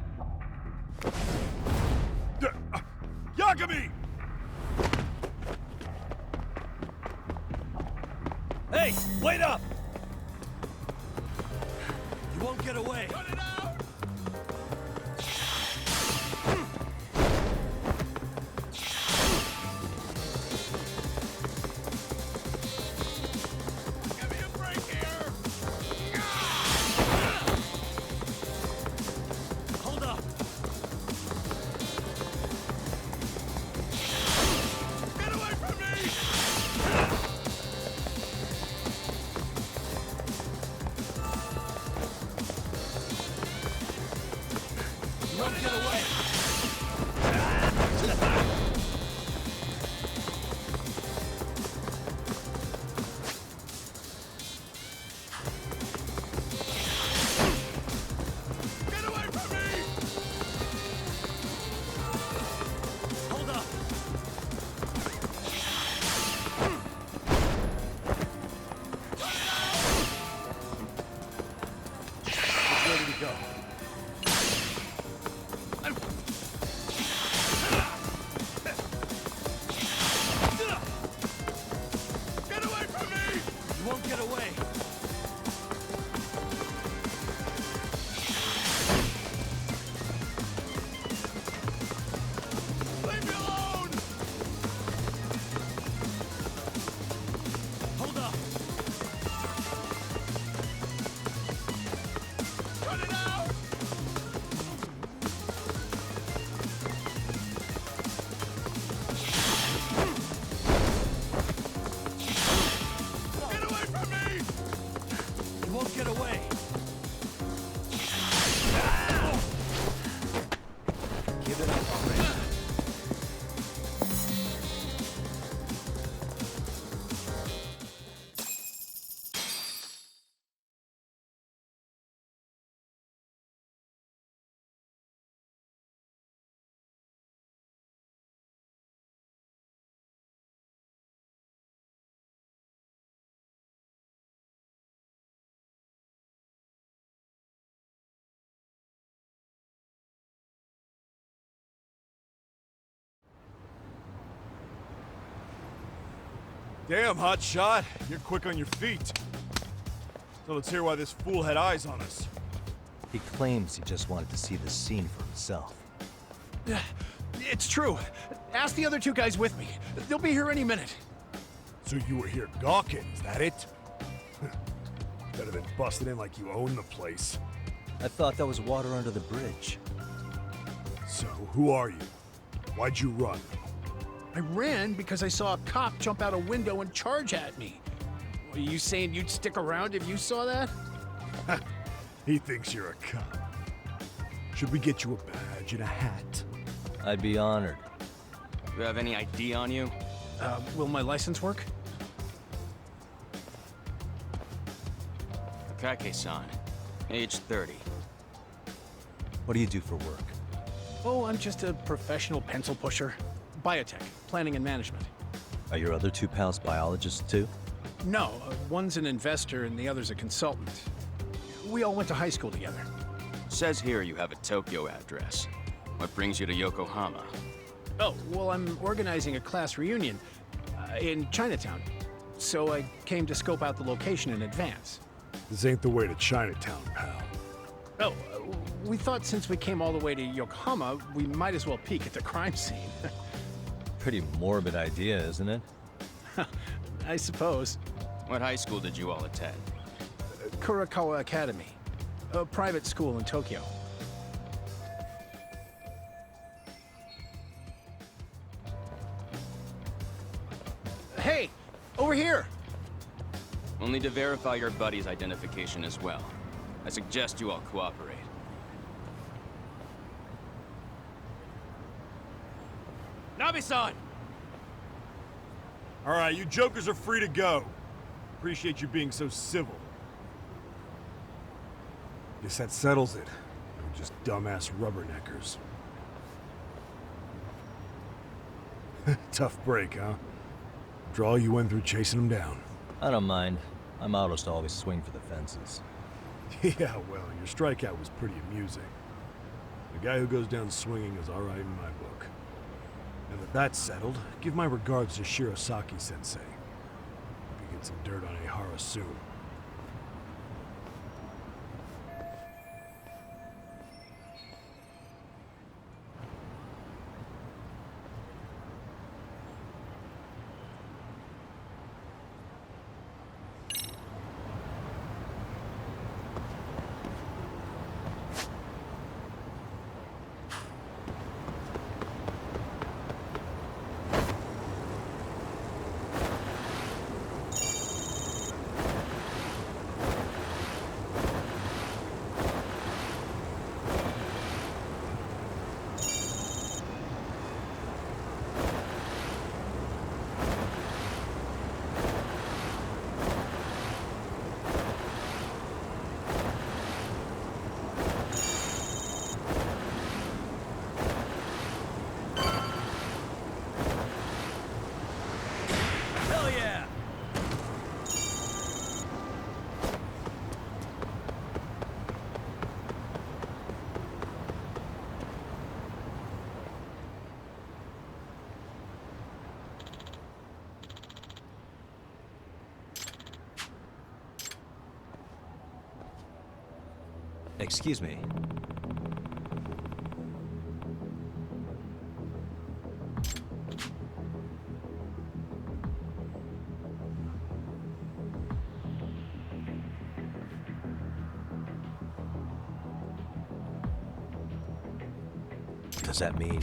Yagami! Hey, wait up! You won't get away! Cut it out! Give me a break here! Hold up! Get away from me! You won't get away! Get away from me! Hold up! Where did he go? Get away from me! You won't get away! Leave me alone! Hold up! Cut it out! Get away from me! You won't get away! Give it up already. Damn, hotshot. You're quick on your feet. So let's hear why this fool had eyes on us. He claims he just wanted to see the scene for himself. It's true. Ask the other 2 guys with me. They'll be here any minute. So you were here gawking, is that it? Better than busting in like you own the place. I thought that was water under the bridge. So, who are you? Why'd you run? I ran because I saw a cop jump out a window and charge at me. Are you saying you'd stick around if you saw that? He thinks you're a cop. Should we get you a badge and a hat? I'd be honored. Do you have any ID on you? Will my license work? Kake-san, age 30. What do you do for work? Oh, I'm just a professional pencil pusher. Biotech, planning and management. Are your other two pals biologists too? No, one's an investor and the other's a consultant. We all went to high school together. Says here you have a Tokyo address. What brings you to Yokohama? Oh, well, I'm organizing a class reunion in Chinatown. So I came to scope out the location in advance. This ain't the way to Chinatown, pal. Oh, we thought since we came all the way to Yokohama, we might as well peek at the crime scene. Pretty morbid idea, isn't it? I suppose. What high school did you all attend? Kurakawa Academy, a private school in Tokyo. Hey, over here! We'll need to verify your buddy's identification as well. I suggest you all cooperate. Nabe-san! All right, you jokers are free to go. Appreciate you being so civil. Guess that settles it. We're just dumbass rubberneckers. Tough break, huh? After all you went through chasing them down. I don't mind. My motto's to always swing for the fences. Yeah, well, your strikeout was pretty amusing. The guy who goes down swinging is all right in my book. And that that's settled, give my regards to Shirosaki-sensei. Hope you get some dirt on Ehara soon. Excuse me. Does that mean